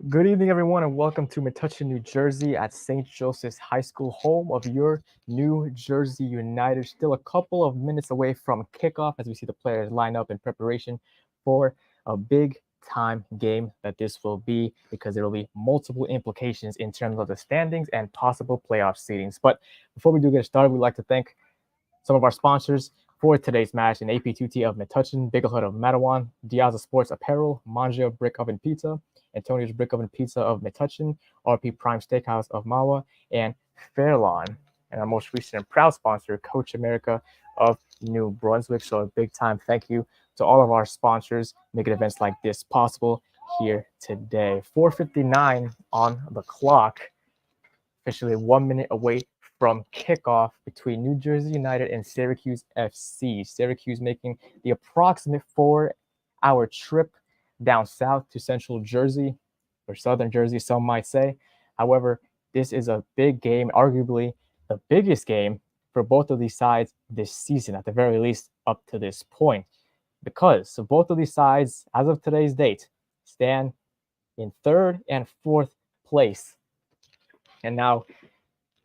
Good evening, everyone, and welcome to Metuchen, New Jersey at St. Joseph's High School, home of your New Jersey United. Still a couple of minutes away from kickoff as we see the players line up in preparation for a big time game that this will be because there will be multiple implications in terms of the standings and possible playoff seedings. But before we do get started, we'd like to thank some of our sponsors for today's match in AP2T of Metuchen, Big Hood of Matawan, Diaza Sports Apparel, Manja Brick Oven Pizza, Antonio's Brick Oven Pizza of Metuchen, RP Prime Steakhouse of Mawa, and Fairlawn. And our most recent and proud sponsor, Coach America of New Brunswick. So a big time thank you to all of our sponsors making events like this possible here today. 4:59 on the clock, officially 1 minute away from kickoff between New Jersey United and Syracuse FC. Syracuse making the approximate 4-hour trip down south to central Jersey, or southern Jersey, some might say. However, this is a big game, arguably the biggest game for both of these sides this season, at the very least up to this point. Because both of these sides, as of today's date, stand in third and fourth place. And now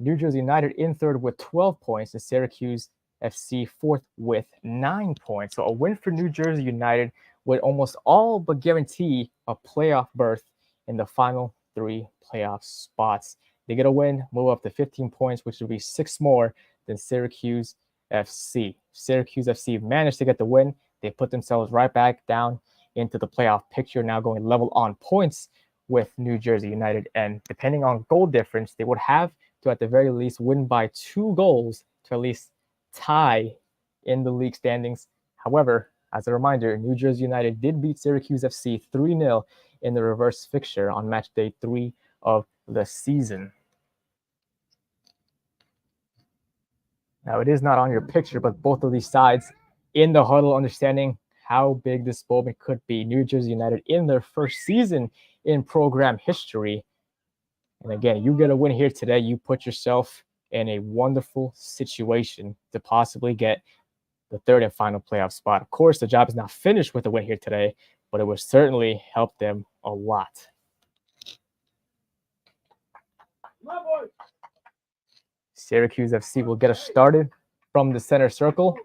New Jersey United in third with 12 points, and Syracuse FC fourth with 9 points. So a win for New Jersey United would almost all but guarantee a playoff berth in the final 3 playoff spots. They get a win, move up to 15 points, which would be 6 more than Syracuse FC. Syracuse FC managed to get the win. They put themselves right back down into the playoff picture, now going level on points with New Jersey United. And depending on goal difference, they would have to at the very least win by 2 goals to at least tie in the league standings. However, as a reminder, New Jersey United did beat Syracuse FC 3-0 in the reverse fixture on match day 3 of the season. Now, it is not on your picture, but both of these sides in the huddle understanding how big this moment could be. New Jersey United in their first season in program history. And again, you get a win here today, you put yourself in a wonderful situation to possibly get the third and final playoff spot. Of course, the job is not finished with a win here today, but it will certainly help them a lot. Syracuse FC will get us started from the center circle.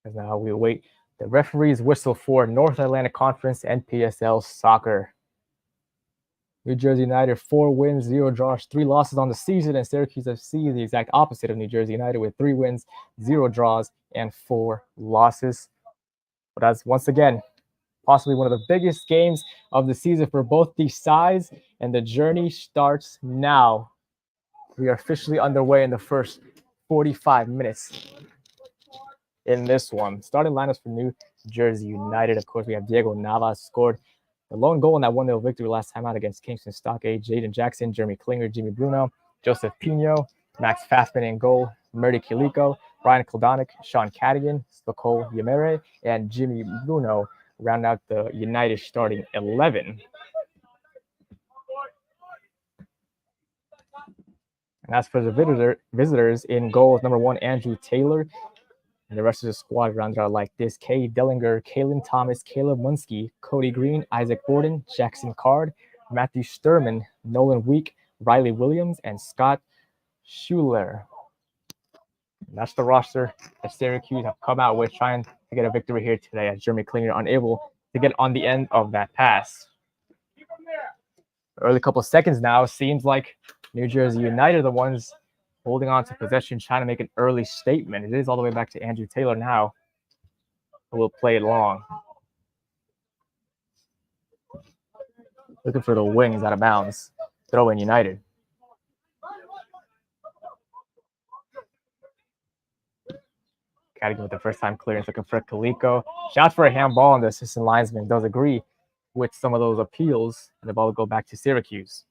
As now we await the referee's whistle for North Atlantic Conference NPSL soccer. New Jersey United 4 wins, 0 draws, 3 losses on the season, and Syracuse FC the exact opposite of New Jersey United with 3 wins, 0 draws, and 4 losses. But as once again, possibly one of the biggest games of the season for both these sides, and the journey starts now. We are officially underway in the first 45 minutes in this one. Starting lineups for New Jersey United. Of course, we have Diego Navas scored the lone goal in that 1-0 victory last time out against Kingston Stockade. Jaden Jackson, Jeremy Klinger, Jimmy Bruno, Joseph Pino, Max Fassman in goal, Murdy Kiliko, Brian Kildonik, Sean Cadigan, Stokol Yamere, and Jimmy Bruno round out the United starting 11. And as for the visitors in goals, number 1, Andrew Taylor. And the rest of the squad rounded out like this: Kay Dellinger, Kalen Thomas, Caleb Munsky, Cody Green, Isaac Borden, Jackson Card, Matthew Sturman, Nolan Week, Riley Williams, and Scott Schuler. And that's the roster that Syracuse have come out with, trying to get a victory here today, as Jeremy Klinger unable to get on the end of that pass. Early couple of seconds now, seems like New Jersey United are the ones holding on to possession, trying to make an early statement. It is all the way back to Andrew Taylor now, who will play it long. Looking for the wings out of bounds. Throw in United. Cadigan with the first time clearance, looking for Kaliko. Shots for a handball, and the assistant linesman does agree with some of those appeals, and the ball will go back to Syracuse.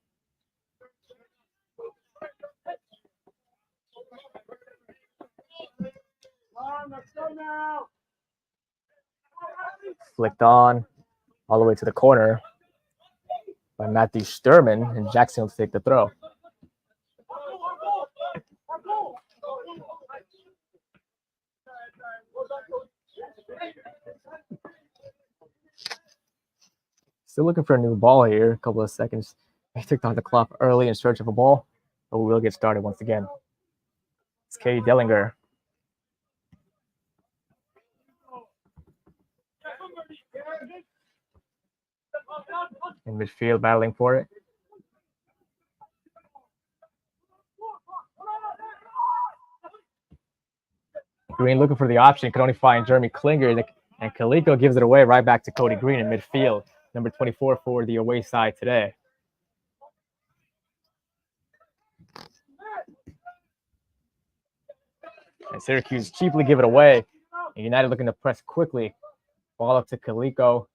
Flicked on all the way to the corner by Matthew Sturman, and Jackson will take the throw. Still looking for a new ball here. A couple of seconds. I ticked on the clock early in search of a ball, but we will get started once again. It's K. Dellinger. In midfield, battling for it. Green looking for the option, could only find Jeremy Klinger, and Kaliko gives it away right back to Cody Green in midfield, number 24 for the away side today. And Syracuse cheaply give it away. And United looking to press quickly. Ball up to Kaliko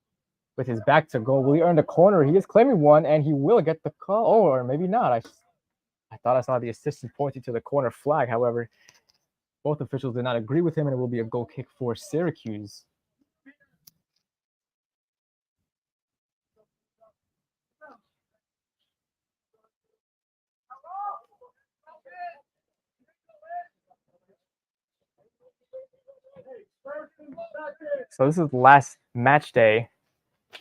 with his back to goal. Will he earn the corner? He is claiming one, and he will get the call. Oh, or maybe not. I thought I saw the assistant pointing to the corner flag. However, both officials did not agree with him, and it will be a goal kick for Syracuse. So this is the last match day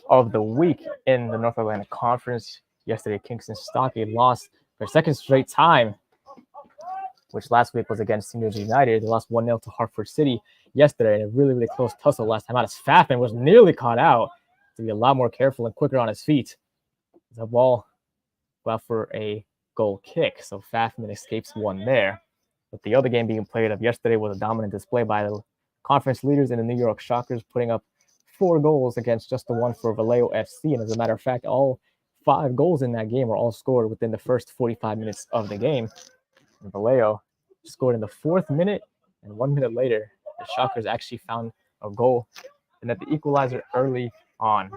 of the week in the North Atlantic Conference. Yesterday, Kingston Stockade lost for a second straight time, which last week was against New Jersey United. They lost 1-0 to Hartford City yesterday in a really, really close tussle last time out, as Fafman was nearly caught out to be a lot more careful and quicker on his feet. The ball left for a goal kick, so Fafman escapes one there. But the other game being played of yesterday was a dominant display by the conference leaders in the New York Shockers, putting up 4 goals against just the one for Vallejo FC. And as a matter of fact, all 5 goals in that game were all scored within the first 45 minutes of the game. And Vallejo scored in the 4th minute, and 1 minute later, the Shockers actually found a goal and at the equalizer early on.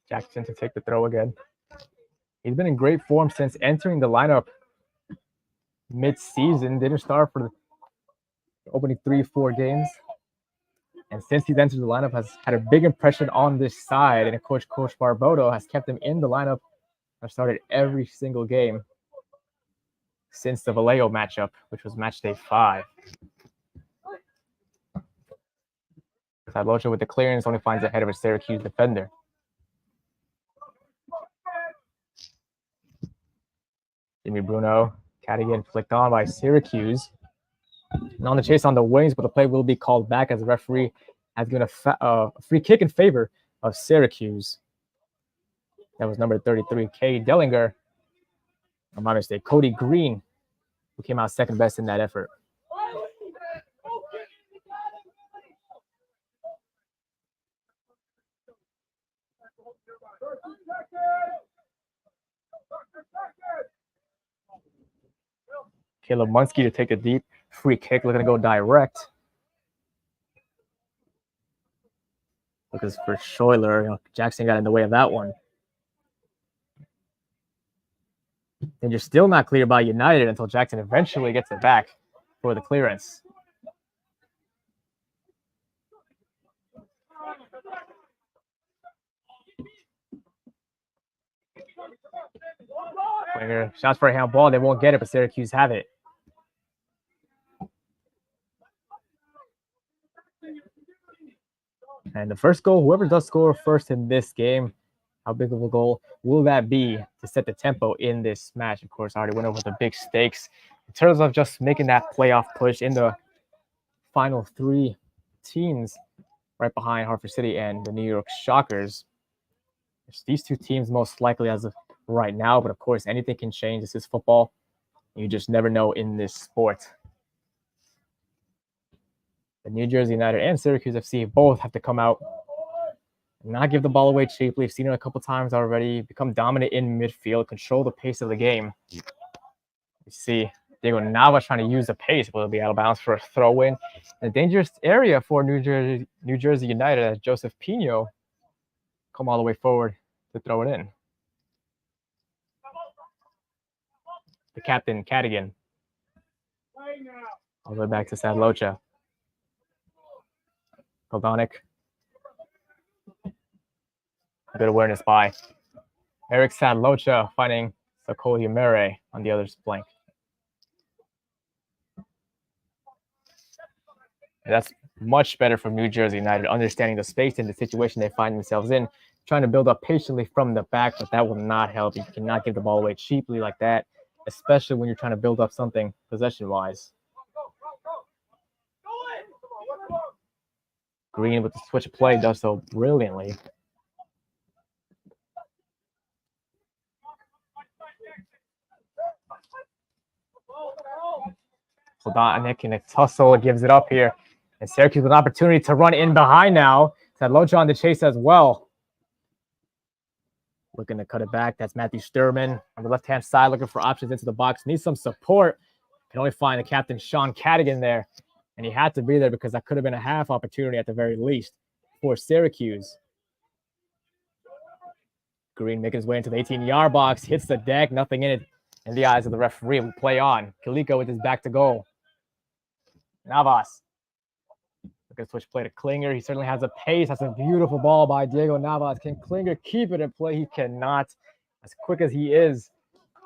Jackson to take the throw again. He's been in great form since entering the lineup mid-season. Didn't start for the opening 3-4 games. And since he's entered the lineup, has had a big impression on this side. And of course, Coach Barboto has kept him in the lineup. I've started every single game since the Vallejo matchup, which was match day 5. Sadlocha with the clearance only finds the head of a Syracuse defender. Jimmy Bruno, Cadigan flicked on by Syracuse. And on the chase on the wings, but the play will be called back as the referee has given a free kick in favor of Syracuse. That was number 33, K. Dellinger. Or my mistake, Cody Green, who came out second best in that effort. Caleb Munsky to take a deep free kick, looking to go direct. Looking for Schuyler. Jackson got in the way of that one. And you're still not cleared by United until Jackson eventually gets it back for the clearance. Winger shots for a handball. They won't get it, but Syracuse have it. And the first goal, whoever does score first in this game, how big of a goal will that be to set the tempo in this match? Of course, I already went over the big stakes. In terms of just making that playoff push in the final 3 teams right behind Hartford City and the New York Shockers. It's these 2 teams most likely as of right now, but of course, anything can change. This is football. You just never know in this sport. The New Jersey United and Syracuse FC both have to come out and not give the ball away cheaply. We've seen it a couple times already. Become dominant in midfield, control the pace of the game. You see Diego Nava trying to use the pace, but it'll be out of bounds for a throw-in. A dangerous area for New Jersey United as Joseph Pino come all the way forward to throw it in. The captain, Cadigan. All the way back to Sadlocha. Koldonic. Good awareness by Eric Sadlocha, finding Sakoliamere on the other flank. And that's much better from New Jersey United, understanding the space and the situation they find themselves in, trying to build up patiently from the back, but that will not help. You cannot give the ball away cheaply like that, especially when you're trying to build up something possession-wise. Green with the switch of play does so brilliantly. Plotnik in a tussle gives it up here. And Syracuse with an opportunity to run in behind now. Sadlocha on the chase as well. Looking to cut it back. That's Matthew Sturman on the left-hand side, looking for options into the box. Needs some support. Can only find the captain, Sean Cadigan, there. And he had to be there because that could have been a half opportunity at the very least for Syracuse. Green making his way into the 18-yard box. Hits the deck. Nothing in it. In the eyes of the referee, will play on. Kaliko with his back to goal. Navas. Look at switch play to Klinger. He certainly has a pace. That's a beautiful ball by Diego Navas. Can Klinger keep it in play? He cannot. As quick as he is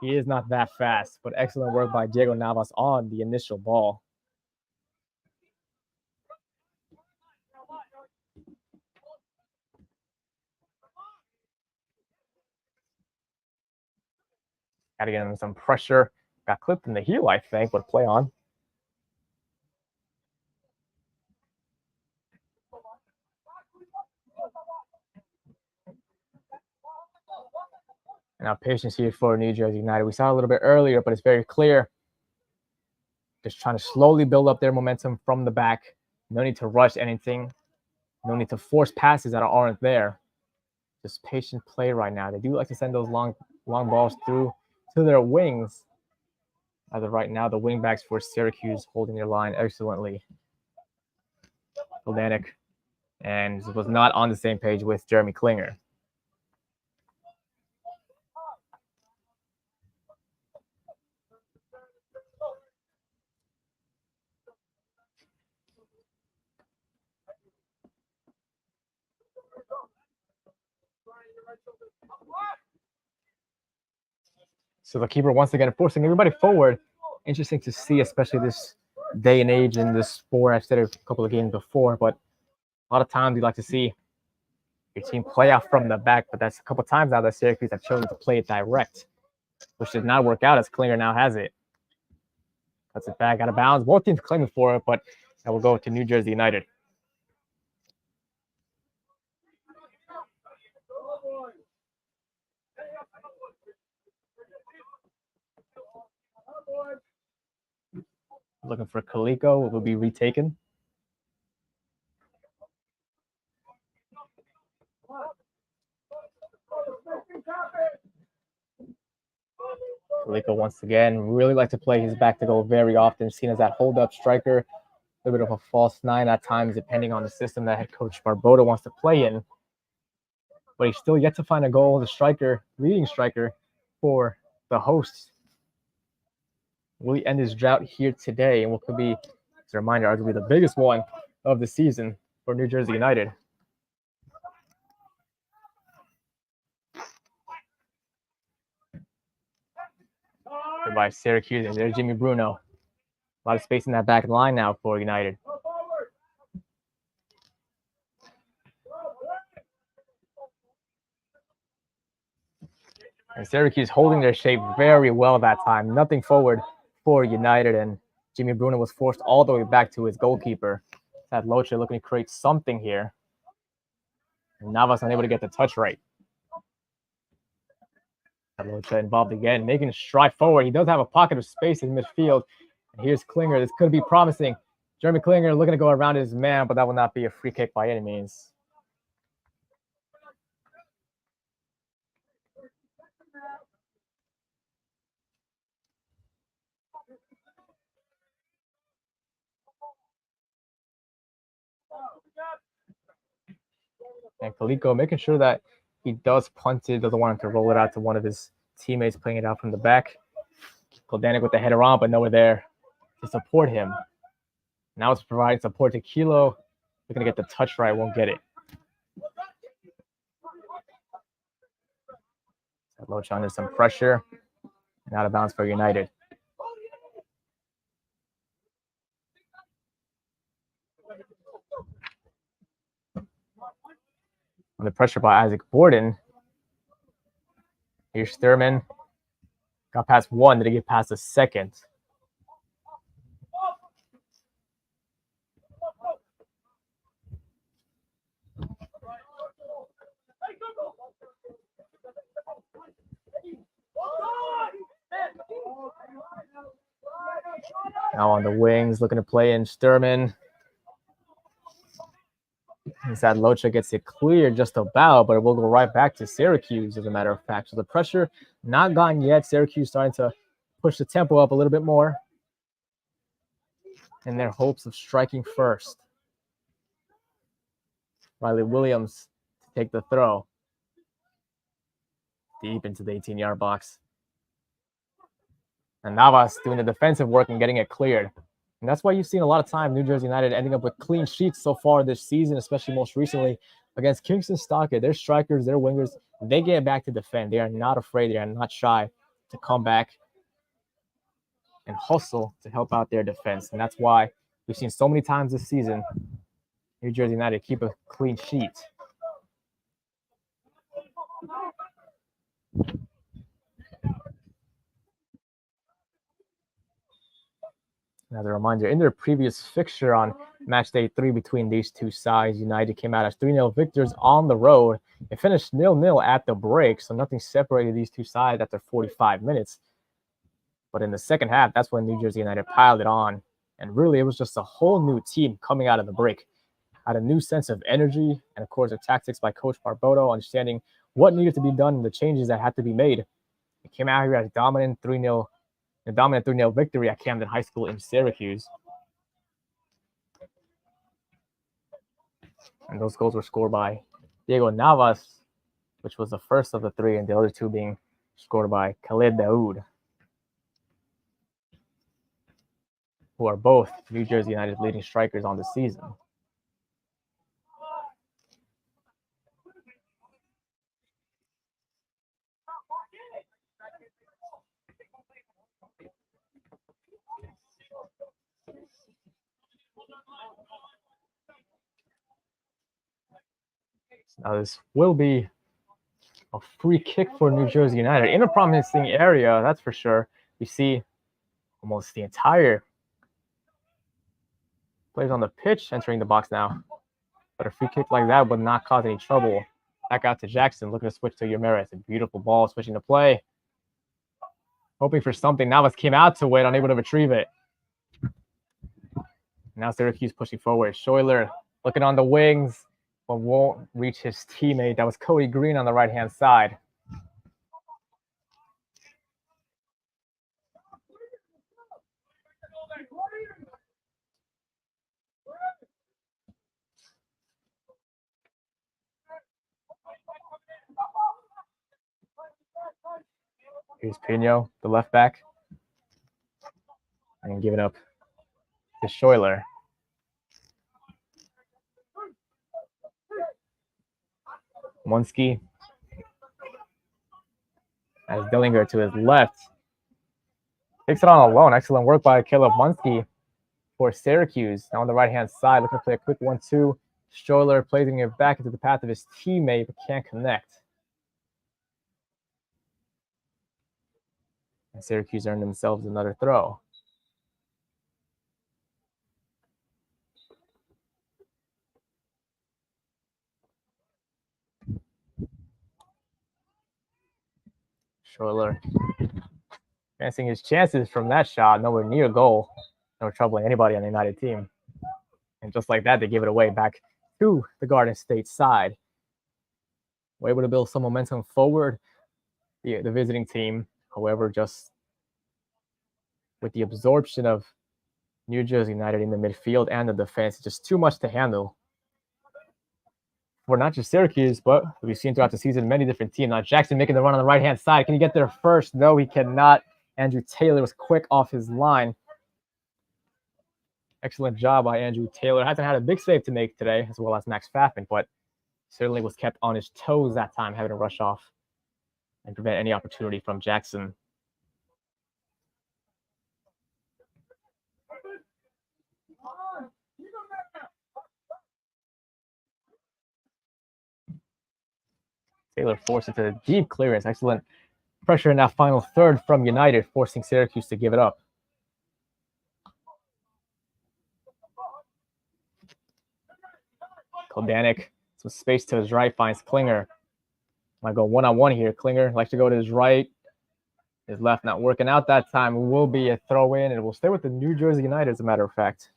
not that fast. But excellent work by Diego Navas on the initial ball. Got to get him some pressure. Got clipped in the heel, I think, but play on. And now patience here for New Jersey United. We saw a little bit earlier, but it's very clear. Just trying to slowly build up their momentum from the back. No need to rush anything. No need to force passes that aren't there. Just patient play right now. They do like to send those long balls through to their wings. As of right now, the wingbacks for Syracuse holding their line excellently. Goldanik and was not on the same page with Jeremy Klinger. So the keeper once again forcing everybody forward. Interesting to see, especially this day and age in this sport. I've said it a couple of games before, but a lot of times you like to see your team play out from the back, but that's a couple of times now that Syracuse have chosen to play it direct, which did not work out as Klinger now has it. Cuts it back out of bounds. Both teams claiming for it, but that will go to New Jersey United. Looking for Kaliko. It will be retaken. Kaliko once again really like to play his back to goal very often, seen as that hold-up striker. A little bit of a false nine at times, depending on the system that head coach Barboda wants to play in. But he's still yet to find a goal. The striker, leading striker for the hosts. Will he end his drought here today? And what could be, as a reminder, arguably the biggest one of the season for New Jersey United. By Syracuse, and there's Jimmy Bruno. A lot of space in that back line now for United. And Syracuse holding their shape very well that time. Nothing forward for United, and Jimmy Bruno was forced all the way back to his goalkeeper. Sadlocha looking to create something here. And Navas unable to get the touch right. Sadlocha involved again, making a stride forward. He does have a pocket of space in midfield. And here's Klinger. This could be promising. Jeremy Klinger looking to go around his man, but that will not be a free kick by any means. And Kaliko making sure that he does punt it, doesn't want him to roll it out to one of his teammates playing it out from the back. Goldanik with the header on, but nowhere there to support him. Now it's providing support to Kilo. We're going to get the touch right, won't get it. Loach under some pressure. And out of bounds for United. Under pressure by Isaac Borden. Here's Sturman. Got past one. Did he get past the second? Now on the wings, looking to play in Sturman. Instead, Locha gets it cleared just about, but it will go right back to Syracuse, as a matter of fact. So the pressure not gone yet. Syracuse starting to push the tempo up a little bit more in their hopes of striking first. Riley Williams to take the throw. Deep into the 18-yard box. And Navas doing the defensive work and getting it cleared. And that's why you've seen a lot of time New Jersey United ending up with clean sheets so far this season, especially most recently against Kingston Stockett. Their strikers, their wingers, they get back to defend. They are not afraid. They are not shy to come back and hustle to help out their defense. And that's why we've seen so many times this season New Jersey United keep a clean sheet. As a reminder, in their previous fixture on match day 3 between these two sides, United came out as 3-0 victors on the road. It finished 0-0 at the break, so nothing separated these two sides after 45 minutes. But in the second half, that's when New Jersey United piled it on. And really, it was just a whole new team coming out of the break. Had a new sense of energy and, of course, the tactics by Coach Barboto, understanding what needed to be done and the changes that had to be made. It came out here as a dominant 3-0 victory at Camden High School in Syracuse. And those goals were scored by Diego Navas, which was the first of the three, and the other two being scored by Khalid Daoud, who are both New Jersey United's leading strikers on the season. Now this will be a free kick for New Jersey United in a promising area, that's for sure. You see almost the entire players on the pitch entering the box now. But a free kick like that would not cause any trouble. Back out to Jackson, looking to switch to Ramirez. A beautiful ball, switching to play. Hoping for something. Navas came out to it, unable to retrieve it. Now Syracuse pushing forward. Schuyler looking on the wings, but won't reach his teammate. That was Cody Green on the right-hand side. Here's Pino, the left back. And giving up to Schuyler. Munski as Dillinger to his left. Takes it on alone. Excellent work by Caleb Munski for Syracuse. Now on the right-hand side, looking to play a quick 1-2. Schuyler placing it back into the path of his teammate, but can't connect. And Syracuse earned themselves another throw. Schuyler advancing his chances from that shot, nowhere near goal. No troubling anybody on the United team. And just like that, they give it away back to the Garden State side. We're able to build some momentum forward, the visiting team. However, just with the absorption of New Jersey United in the midfield and the defense, just too much to handle for not just Syracuse, but we've seen throughout the season many different teams. Now Jackson making the run on the right-hand side. Can he get there first? No, he cannot. Andrew Taylor was quick off his line. Excellent job by Andrew Taylor. Hasn't had a big save to make today, as well as Max Faffman, but certainly was kept on his toes that time, having to rush off and prevent any opportunity from Jackson. Taylor forced into a deep clearance. Excellent pressure in that final third from United, forcing Syracuse to give it up. Kodanik, some space to his right, finds Klinger. Might go one-on-one here. Klinger likes to go to his right. His left not working out that time. It will be a throw-in, and it will stay with the New Jersey United, as a matter of fact.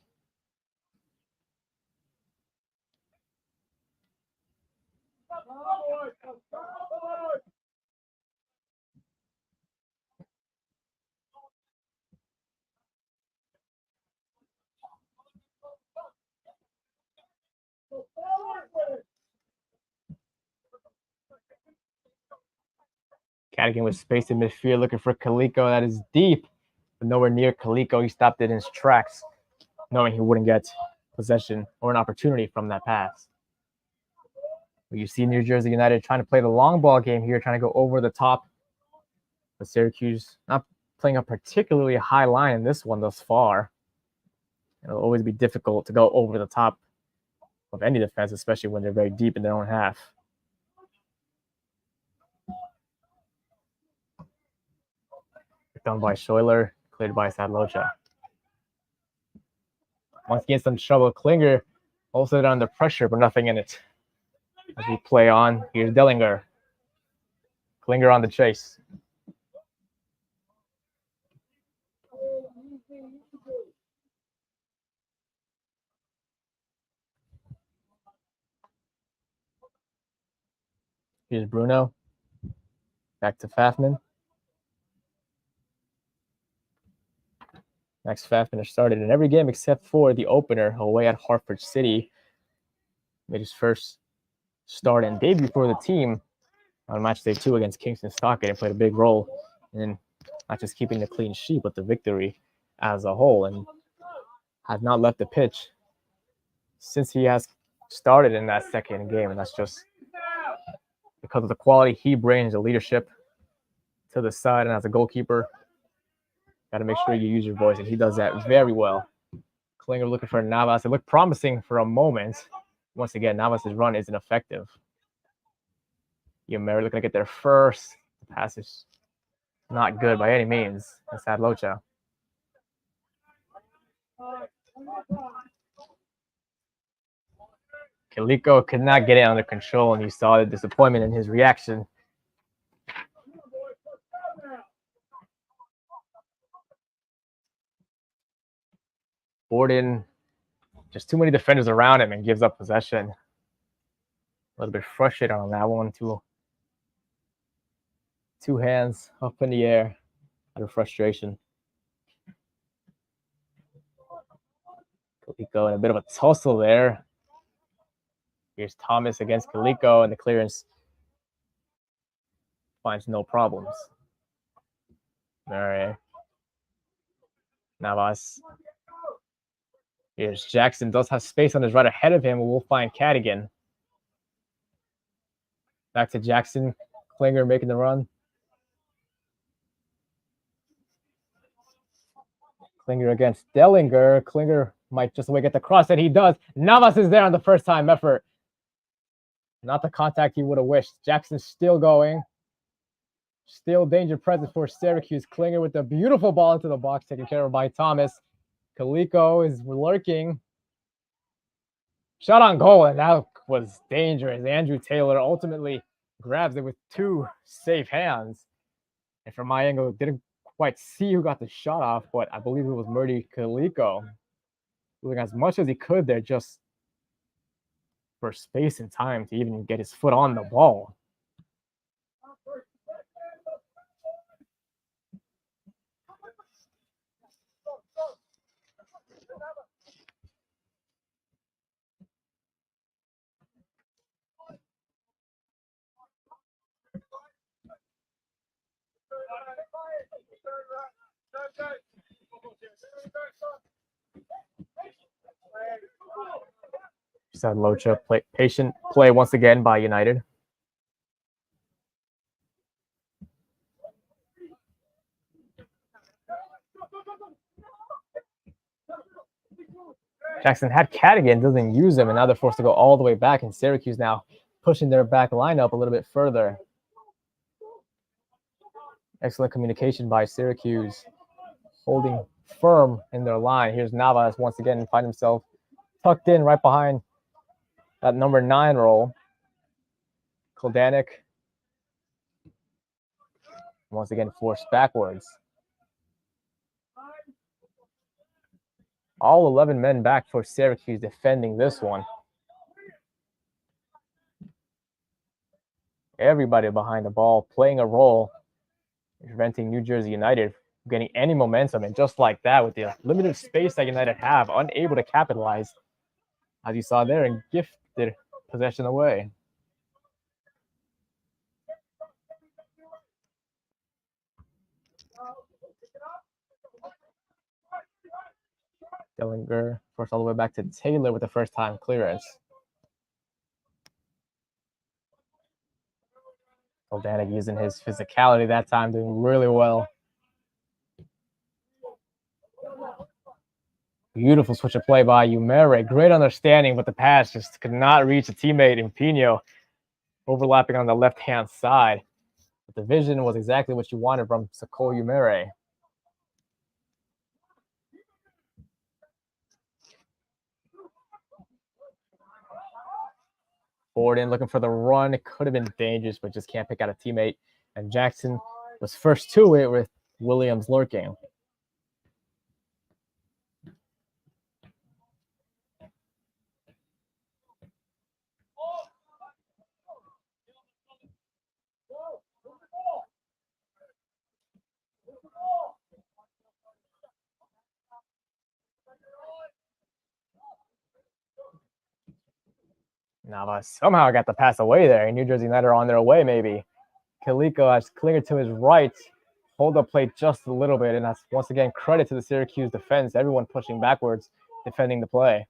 Cadigan with space in midfield, looking for Kaliko. That is deep, but nowhere near Kaliko. He stopped it in his tracks, knowing he wouldn't get possession or an opportunity from that pass. But you see New Jersey United trying to play the long ball game here, trying to go over the top. But Syracuse not playing a particularly high line in this one thus far. It'll always be difficult to go over the top of any defense, especially when they're very deep in their own half. Done by Schuyler, cleared by Sadlocha. Once again, some trouble. Klinger also under pressure, but nothing in it. As we play on, here's Dellinger. Klinger on the chase. Here's Bruno. Back to Pfaffman. Max Pfaffman has started in every game except for the opener away at Hartford City. Made his first start and debut for the team on match day 2 against Kingston Stockton and played a big role in not just keeping the clean sheet, but the victory as a whole, and has not left the pitch since he has started in that second game. And that's just because of the quality he brings, the leadership to the side, and as a goalkeeper, got to make sure you use your voice, and he does that very well. Klinger looking for Navas. It looked promising for a moment. Once again, Navas' run isn't effective. Yameri looking to get there first. The pass is not good by any means. That's Sadlocha. Kaliko could not get it under control, and you saw the disappointment in his reaction. Borden, just too many defenders around him and gives up possession. A little bit frustrated on that one. Two hands up in the air out of frustration. Kaliko in a bit of a tussle there. Here's Thomas against Kaliko, and the clearance finds no problems. All right. Navas. Here's Jackson. Does have space on his right ahead of him. We'll find Cadigan. Back to Jackson. Klinger making the run. Klinger against Dellinger. Klinger might just get the cross, and he does. Navas is there on the first-time effort. Not the contact he would have wished. Jackson's still going. Still danger present for Syracuse. Klinger with the beautiful ball into the box, taken care of by Thomas. Kaliko is lurking. Shot on goal, and that was dangerous. Andrew Taylor ultimately grabs it with two safe hands. And from my angle, didn't quite see who got the shot off, but I believe it was Murdy Kaliko. Doing as much as he could there just for space and time to even get his foot on the ball. Sadlocha patient play once again by United. Jackson had Cadigan, doesn't use him, and now they're forced to go all the way back, and Syracuse now pushing their back lineup a little bit further. Excellent communication by Syracuse, holding firm in their line. Here's Navas once again and find himself tucked in right behind that number 9 role. Koldanik once again forced backwards. All 11 men back for Syracuse defending this one. Everybody behind the ball playing a role, preventing New Jersey United from getting any momentum. And just like that, with the limited space that United have, unable to capitalize, as you saw there, and gifted possession away. Dellinger forced all the way back to Taylor with the first time clearance. Koldanik using his physicality that time, doing really well. Beautiful switch of play by Umere. Great understanding, but the pass just could not reach a teammate in Pino, overlapping on the left-hand side. But the vision was exactly what you wanted from Sako Umere. Borden looking for the run. It could have been dangerous, but just can't pick out a teammate. And Jackson was first to it with Williams lurking. Navas somehow got the pass away there. New Jersey United are on their way, maybe. Kaliko has Klinger to his right. Hold up play just a little bit, and that's once again credit to the Syracuse defense. Everyone pushing backwards, defending the play.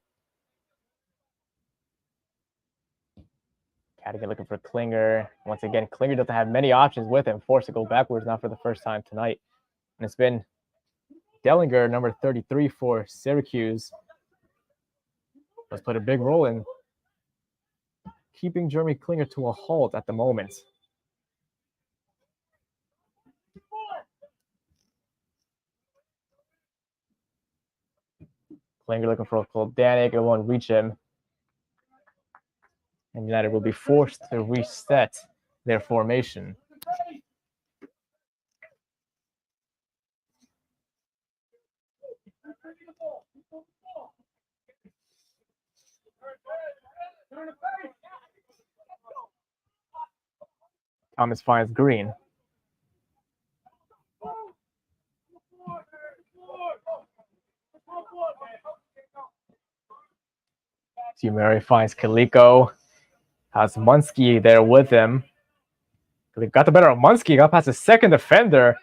Cadigan looking for Klinger. Once again, Klinger doesn't have many options with him, forced to go backwards, not for the first time tonight. And it's been Dellinger, number 33 for Syracuse, has played a big role in keeping Jeremy Klinger to a halt at the moment. Klinger looking for Koldanik. It won't reach him. And United will be forced to reset their formation. Thomas finds Green. Umere finds Kaliko. Has Munsky there with him. He got the better of Munsky, got past the second defender.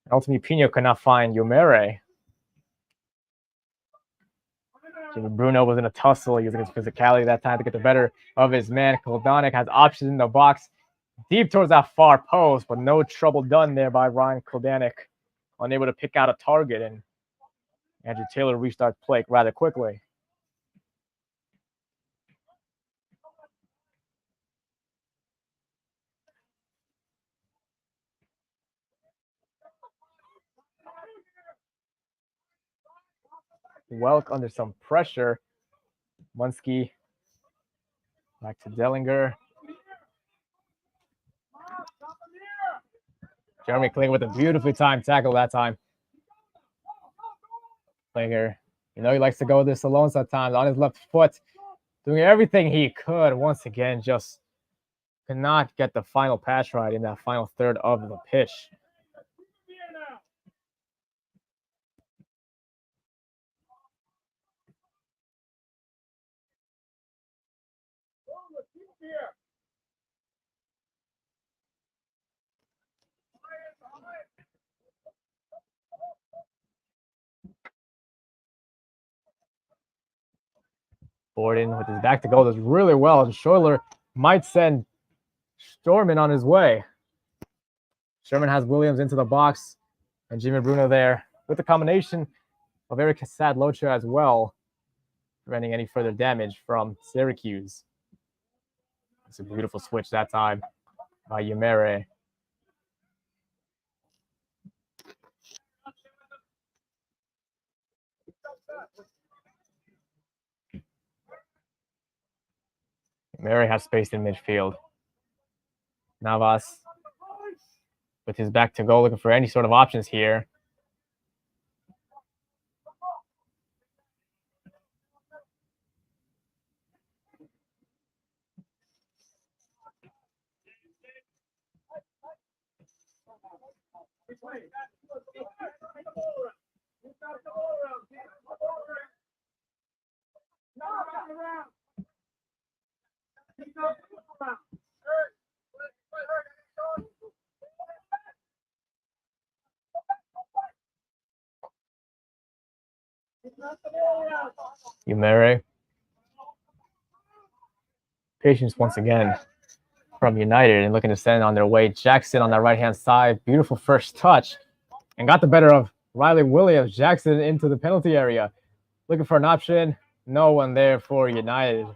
And ultimately, Pino could not find Umere. Jimmy Bruno was in a tussle using his physicality that time to get the better of his man. Koldanik has options in the box, deep towards that far post, but no trouble done there by Ryan Koldanik. Unable to pick out a target, and Andrew Taylor restarts play rather quickly. Welk under some pressure. Munsky back to Dellinger. Jeremy Klinger with a beautifully timed tackle that time. Klinger, you know, he likes to go this alone sometimes on his left foot, doing everything he could. Once again, just could not get the final pass right in that final third of the pitch. Borden with his back to goal does really well, and Schuyler might send Storman on his way. Sherman has Williams into the box, and Jimmy Bruno there with the combination of Eric Sadlocha as well. preventing any further damage from Syracuse. It's a beautiful switch that time by Yumere. Yumere has space in midfield. Navas with his back to goal, looking for any sort of options here. Yumere. Patience once again from United and looking to send on their way. Jackson on that right-hand side. Beautiful first touch. And got the better of Riley Williams. Jackson into the penalty area. Looking for an option. No one there for United.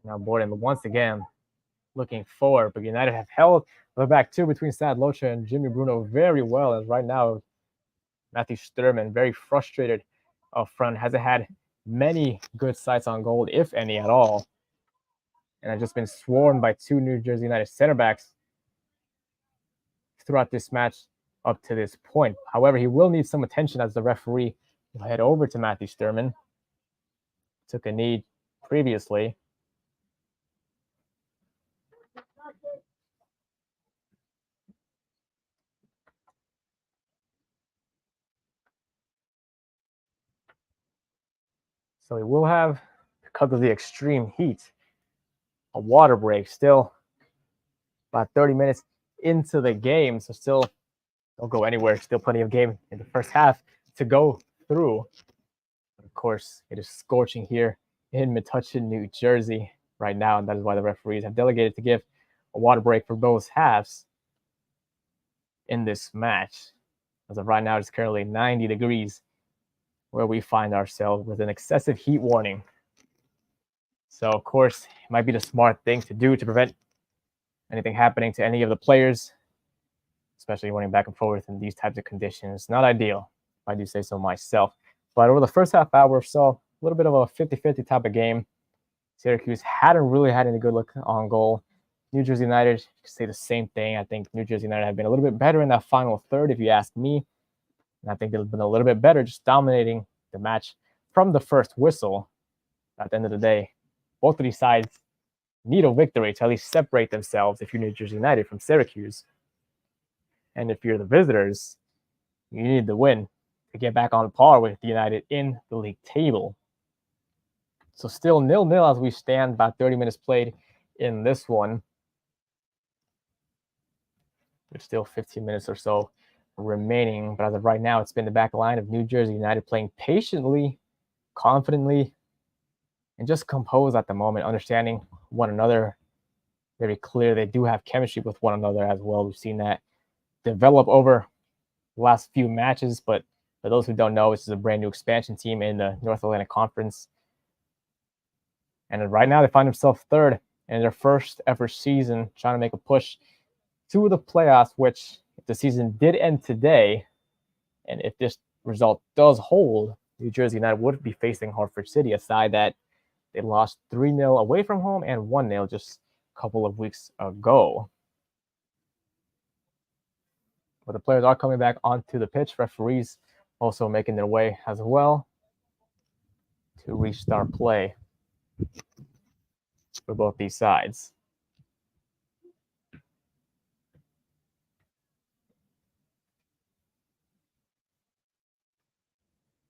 Now Borden once again looking forward, but United have held the back two between Sad Locha and Jimmy Bruno very well. As right now, Matthew Sturman very frustrated up front. Hasn't had many good sights on goal, if any at all. And has just been swarmed by two New Jersey United center backs throughout this match up to this point. However, he will need some attention as the referee will head over to Matthew Sturman. Took a knee previously. So we will have, because of the extreme heat, a water break. Still about 30 minutes into the game, so still don't go anywhere. Still plenty of game in the first half to go through. But of course, it is scorching here in Metuchen, New Jersey right now, and that is why the referees have delegated to give a water break for both halves in this match. As of right now, it's currently 90 degrees where we find ourselves with an excessive heat warning. So, of course, it might be the smart thing to do to prevent anything happening to any of the players, especially running back and forth in these types of conditions. Not ideal, if I do say so myself. But over the first half hour or so, a little bit of a 50-50 type of game. Syracuse hadn't really had any good look on goal. New Jersey United, you could say the same thing. I think New Jersey United have been a little bit better in that final third, if you ask me. And I think they've been a little bit better just dominating the match from the first whistle. At the end of the day, both of these sides need a victory to at least separate themselves if you're New Jersey United from Syracuse. And if you're the visitors, you need the win to get back on par with the United in the league table. So still 0-0 as we stand, about 30 minutes played in this one. There's still 15 minutes or so remaining, but as of right now, it's been the back line of New Jersey United playing patiently, confidently, and just composed at the moment, understanding one another. Very clear they do have chemistry with one another as well. We've seen that develop over the last few matches, but for those who don't know, this is a brand new expansion team in the North Atlantic Conference. And right now they find themselves third in their first ever season, trying to make a push to the playoffs, which if the season did end today, and if this result does hold, New Jersey United would be facing Hartford City, a side that they lost 3-0 away from home and 1-0 just a couple of weeks ago. But the players are coming back onto the pitch. Referees also making their way as well to restart play for both these sides.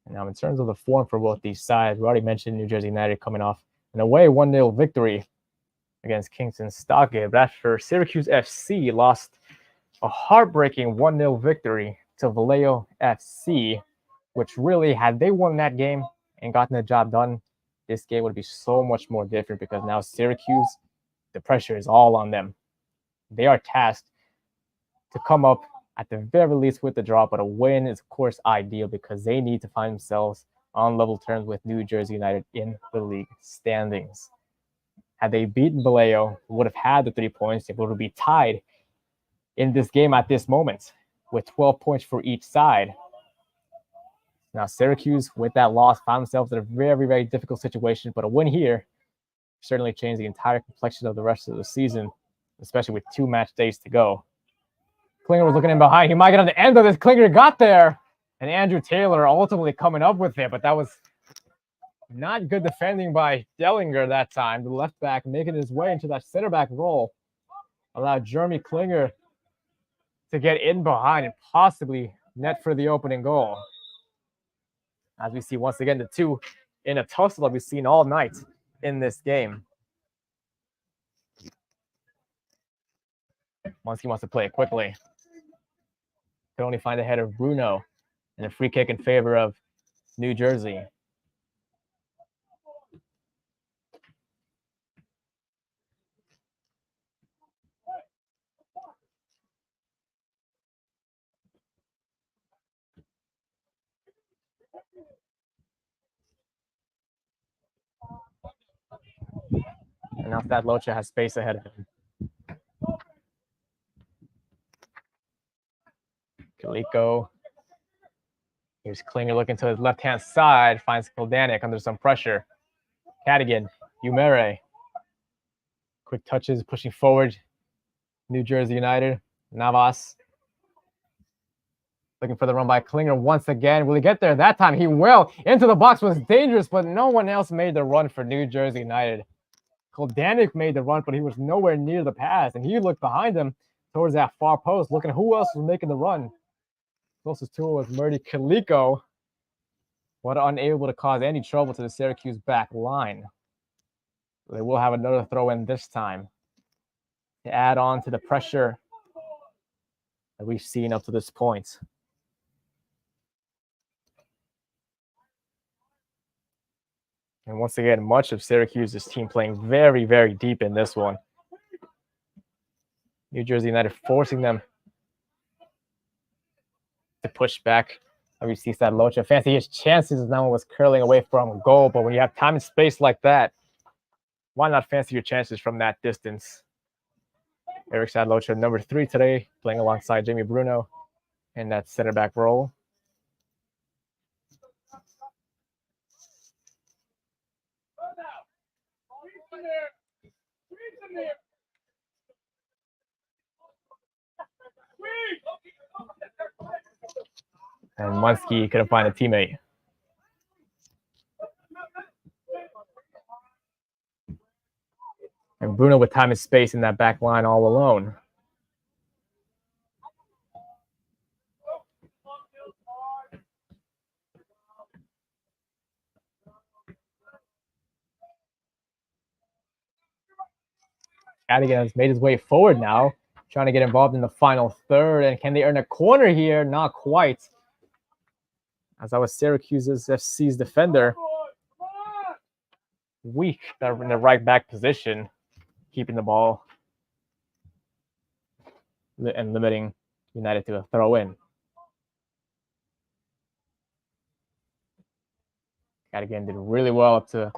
Now, in terms of the form for both these sides, we already mentioned New Jersey United coming off an away 1-0 victory against Kingston Stockgate. But after Syracuse FC lost a heartbreaking 1-0 victory to Vallejo FC, which really, had they won that game and gotten the job done, this game would be so much more different because now Syracuse, the pressure is all on them. They are tasked to come up at the very least with the draw, but a win is, of course, ideal because they need to find themselves on level terms with New Jersey United in the league standings. Had they beaten Vallejo, would have had the 3 points. They would be tied in this game at this moment with 12 points for each side. Now, Syracuse, with that loss, found themselves in a very, very difficult situation, but a win here certainly changed the entire complexion of the rest of the season, especially with 2 match days to go. Klinger was looking in behind. He might get on the end of this. Klinger got there, and Andrew Taylor ultimately coming up with it, but that was not good defending by Dellinger that time. The left back making his way into that center back role allowed Jeremy Klinger to get in behind and possibly net for the opening goal. As we see once again the two in a tussle that we've seen all night in this game. Munski wants to play it quickly. Could only find the header of Bruno and a free kick in favor of New Jersey. And now that Locha has space ahead of him. Kaliko. Here's Klinger looking to his left-hand side, finds Koldanik under some pressure. Cadigan, Umere. Quick touches, pushing forward. New Jersey United. Navas. Looking for the run by Klinger once again. Will he get there? That time he will. Into the box was dangerous, but no one else made the run for New Jersey United. Koldanik made the run, but he was nowhere near the pass, and he looked behind him towards that far post, looking at who else was making the run. Closest to it was Murdy Kaliko, but unable to cause any trouble to the Syracuse back line. They will have another throw in this time to add on to the pressure that we've seen up to this point. And once again, much of Syracuse's team playing very, very deep in this one. New Jersey United forcing them to push back. We see that Locha fancy his chances as that one was curling away from goal. But when you have time and space like that, why not fancy your chances from that distance? Eric Sadlocha, number 3 today, playing alongside Jamie Bruno in that center back role. And Munski couldn't find a teammate. And Bruno with time and space in that back line all alone. Cadigan has made his way forward now, trying to get involved in the final third. And can they earn a corner here? Not quite. As that was Syracuse's FC's defender. Weak in the right back position, keeping the ball and limiting United to a throw in. Cadigan did really well up to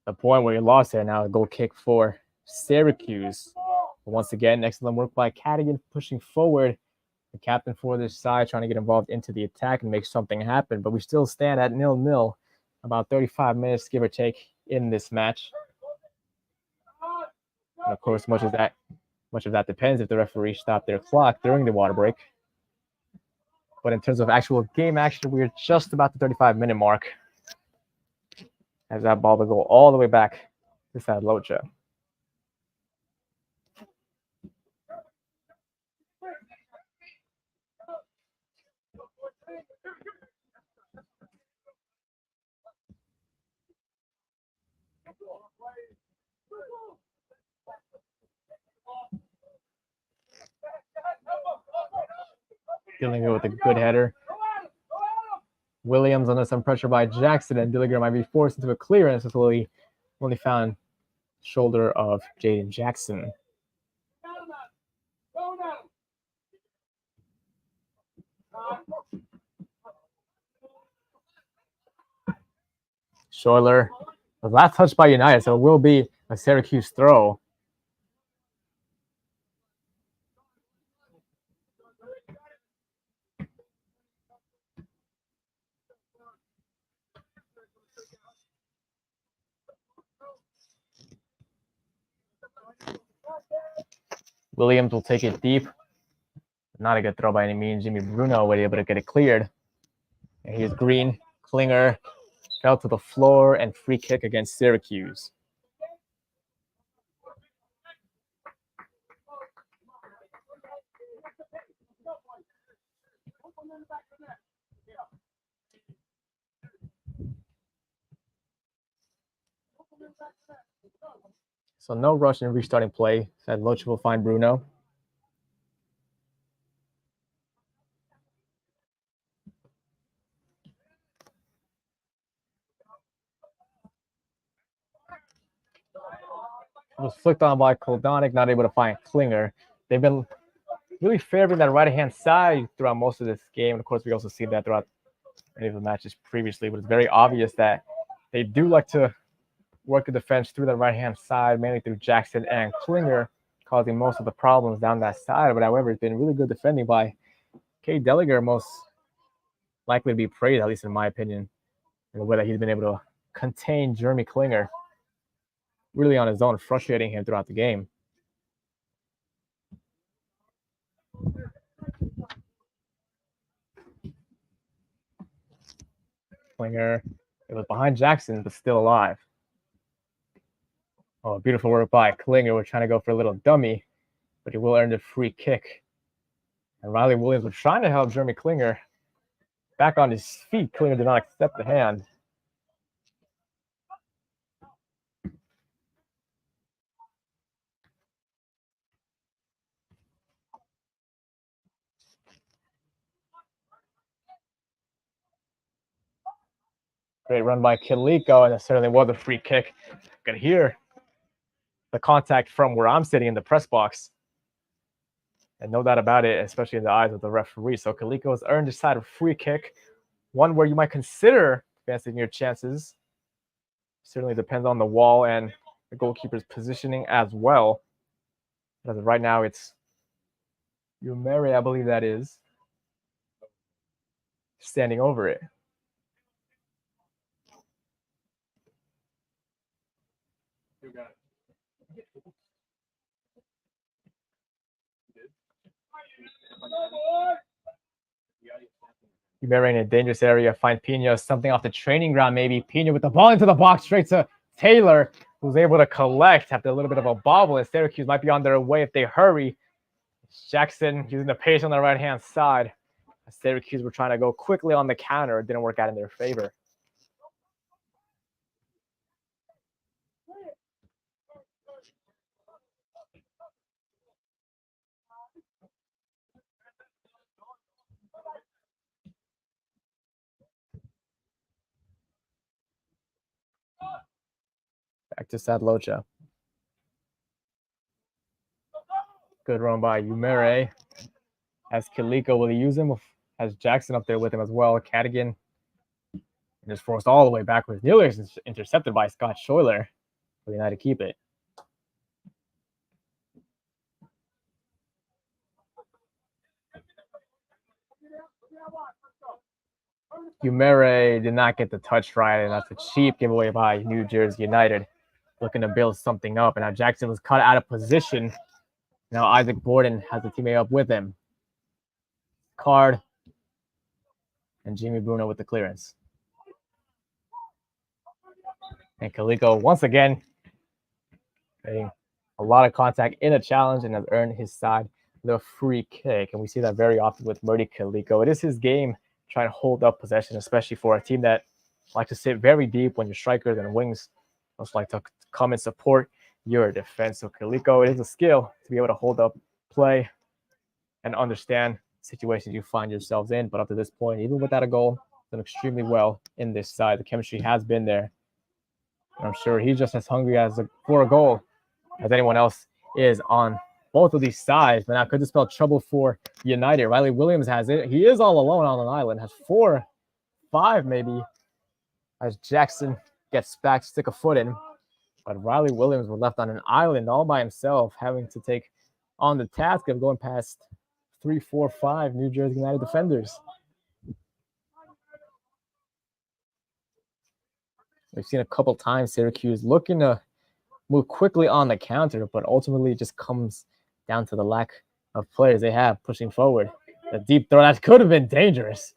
the point where he lost there. Now a goal kick for Syracuse. But once again, excellent work by Cadigan pushing forward. The captain for this side trying to get involved into the attack and make something happen. But we still stand at 0-0, about 35 minutes, give or take, in this match. And of course, much of that depends if the referee stopped their clock during the water break. But in terms of actual game action, we're just about the 35-minute mark. As that ball will go all the way back to Sadlocha. Dillinger with a good header. Williams under some pressure by Jackson, and Dillinger might be forced into a clearance until he only found shoulder of Jaden Jackson. Schuyler, the last touch by United, so it will be a Syracuse throw. Williams will take it deep. Not a good throw by any means. Jimmy Bruno was able to get it cleared. And here's Green. Klinger fell to the floor and free kick against Syracuse. So no rush in restarting play. Said Loach will find Bruno. It was flicked on by Koldonic, not able to find Klinger. They've been really favoring that right-hand side throughout most of this game. And of course, we also see that throughout many of the matches previously, but it's very obvious that they do like to work the defense through the right-hand side, mainly through Jackson and Klinger, causing most of the problems down that side. But however, it's been really good defending by Cade Dellinger, most likely to be praised, at least in my opinion, in the way that he's been able to contain Jeremy Klinger really on his own, frustrating him throughout the game. Klinger, it was behind Jackson, but still alive. Oh, beautiful work by Klinger. We're trying to go for a little dummy, but he will earn the free kick. And Riley Williams was trying to help Jeremy Klinger back on his feet. Klinger did not accept the hand. Great run by Kaliko, and it certainly was a free kick. You can hear the contact from where I'm sitting in the press box. And no doubt about it, especially in the eyes of the referee. So Kaliko has earned his side of free kick, one where you might consider advancing your chances. Certainly depends on the wall and the goalkeeper's positioning as well. But right now, it's Umere, I believe that is, standing over it. Umere in a dangerous area. Find Pina, something off the training ground maybe. Pina with the ball into the box, straight to Taylor, who's able to collect after a little bit of a bobble. And Syracuse might be on their way if they hurry. Jackson using the pace on the right-hand side. Syracuse were trying to go quickly on the counter. It didn't work out in their favor. Back to Sadlocha. Good run by Umere. Has Kaliko, will he use him? Has Jackson up there with him as well. Cadigan just forced all the way backwards. Nearly intercepted by Scott Schuyler. For United to keep it. Umere did not get the touch right, and that's a cheap giveaway by New Jersey United. Looking to build something up, and now Jackson was cut out of position. Now Isaac Borden has the teammate up with him. Card. And Jimmy Bruno with the clearance. And Kaliko, once again, getting a lot of contact in a challenge and has earned his side the free kick. And we see that very often with Murdy Kaliko. It is his game trying to hold up possession, especially for a team that like to sit very deep when your strikers and wings most like to come and support your defense. So Kaliko, it is a skill to be able to hold up play and understand situations you find yourselves in. But up to this point, even without a goal, done extremely well in this side. The chemistry has been there. And I'm sure he's just as hungry for a goal as anyone else is on both of these sides, but now could this spell trouble for United? Riley Williams has it. He is all alone on an island, has 4-5 maybe, as Jackson gets back to stick a foot in. But Riley Williams was left on an island all by himself, having to take on the task of going past 3, 4, 5 New Jersey United defenders. We've seen a couple times Syracuse looking to move quickly on the counter, but ultimately it just comes down to the lack of players they have pushing forward. The deep throw, that could have been dangerous.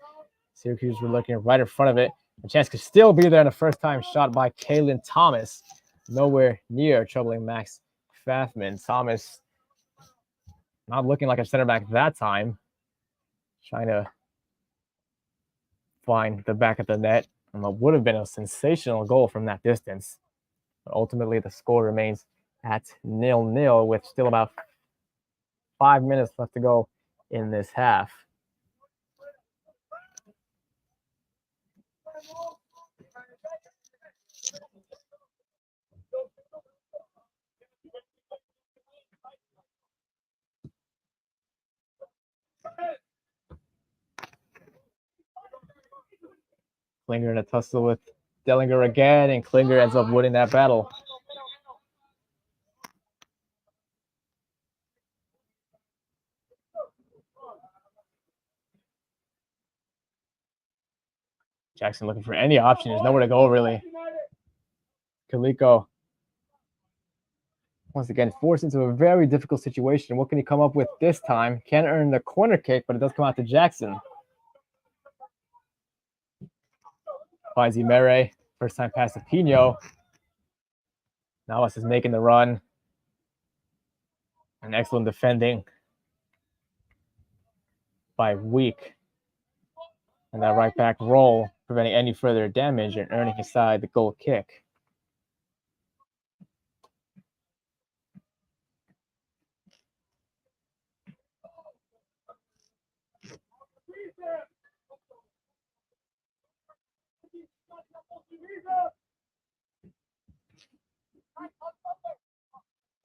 Syracuse were looking right in front of it. The chance could still be there in a first-time shot by Kalen Thomas. Nowhere near troubling Max Pfaffman. Thomas not looking like a center back that time. Trying to find the back of the net. And what would have been a sensational goal from that distance. But ultimately, the score remains at 0-0 with still about 5 minutes left to go in this half. Klinger in a tussle with Dellinger again, and Klinger ends up winning that battle. Jackson looking for any option. There's nowhere to go, really. Kaliko, once again, forced into a very difficult situation. What can he come up with this time? Can't earn the corner kick, but it does come out to Jackson. Finds Imere. First time pass to Pino. Navas is making the run. An excellent defending by Week. And that right back roll, preventing any further damage and earning his side the goal kick.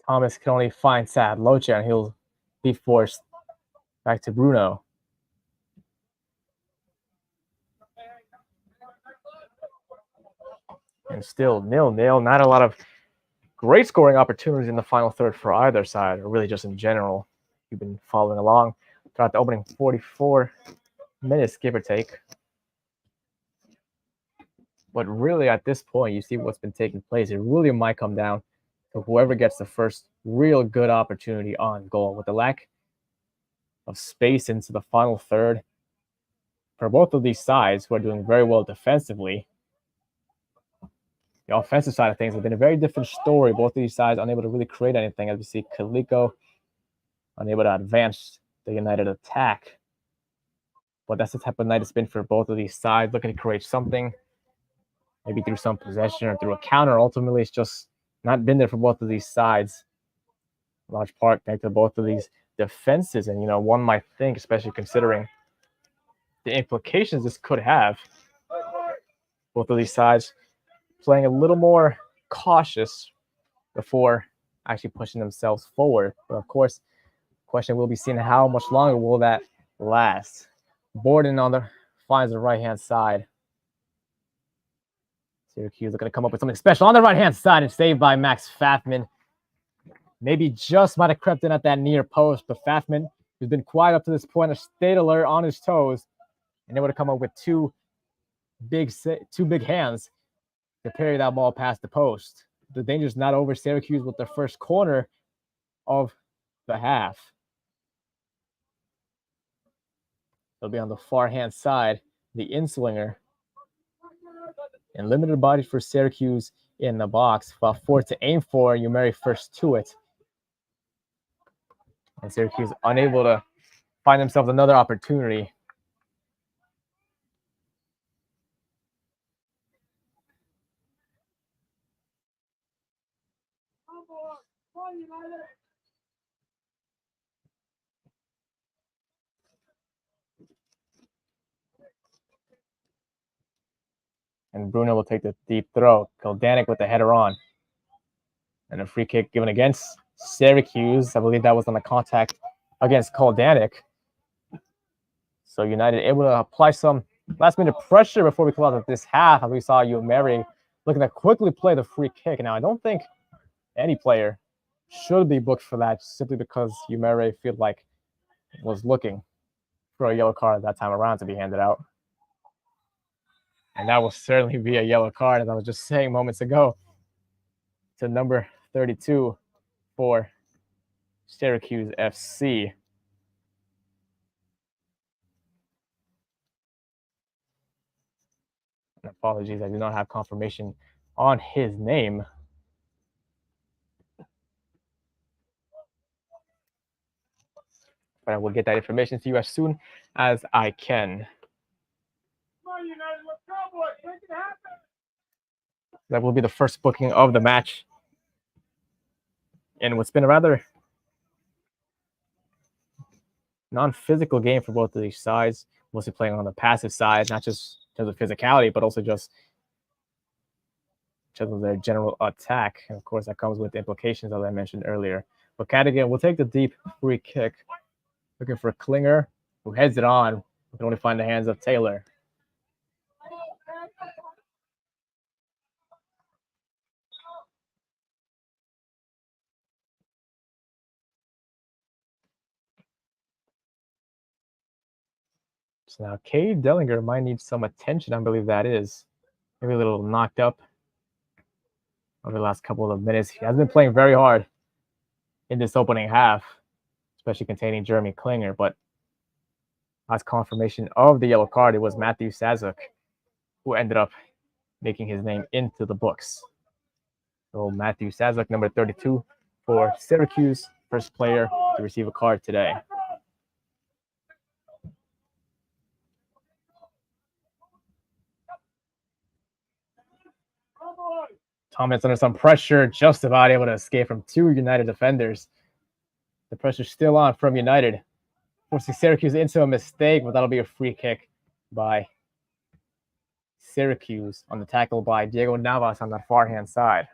Thomas can only find Sad Locha, and he'll be forced back to Bruno. And still 0-0. Not a lot of great scoring opportunities in the final third for either side, or really just in general. You've been following along throughout the opening 44 minutes, give or take. But really, at this point, you see what's been taking place. It really might come down to whoever gets the first real good opportunity on goal. With the lack of space into the final third for both of these sides, who are doing very well defensively, the offensive side of things has been a very different story. Both of these sides unable to really create anything, as we see Kaliko unable to advance the United attack. But that's the type of night it's been for both of these sides, looking to create something, maybe through some possession or through a counter. Ultimately, it's just not been there for both of these sides. In large part thanks to both of these defenses. And, one might think, especially considering the implications this could have, both of these sides playing a little more cautious before actually pushing themselves forward. But of course, the question will be seen, how much longer will that last? Borden finds the right-hand side. Syracuse looking to come up with something special on the right-hand side, and saved by Max Pfaffman. Maybe just might have crept in at that near post, but Pfaffman, who's been quiet up to this point, stayed alert on his toes, and able to come up with two big hands to parry that ball past the post. The danger's not over. Syracuse with their first corner of the half. They'll be on the far-hand side, the in-swinger. And limited bodies for Syracuse in the box. About 4 to aim for. Umeri first to it. And Syracuse unable to find themselves another opportunity. And Bruno will take the deep throw. Koldanic with the header on. And a free kick given against Syracuse. I believe that was on the contact against Koldanik. So United able to apply some last-minute pressure before we close out this half. As we saw Mary looking to quickly play the free kick. Now, I don't think any player should be booked for that simply because Mary feel like was looking for a yellow card that time around to be handed out. And that will certainly be a yellow card, as I was just saying moments ago, to number 32 for Syracuse FC. And apologies, I do not have confirmation on his name. But I will get that information to you as soon as I can. That will be the first booking of the match. And what's been a rather non-physical game for both of these sides, mostly playing on the passive side, not just in terms of physicality, but also just in terms of their general attack. And of course, that comes with the implications, as I mentioned earlier. But Cadigan will take the deep free kick, looking for Klinger, who heads it on. We can only find the hands of Taylor. So now Cade Dellinger might need some attention, I believe that is. Maybe a little knocked up over the last couple of minutes. He has been playing very hard in this opening half, especially containing Jeremy Klinger. But last confirmation of the yellow card, it was Matthew Sazuk, who ended up making his name into the books. So Matthew Sazuk, number 32 for Syracuse, first player to receive a card today. Thomas under some pressure, just about able to escape from two United defenders. The pressure's still on from United, forcing Syracuse into a mistake, but that'll be a free kick by Syracuse on the tackle by Diego Navas on that far-hand side.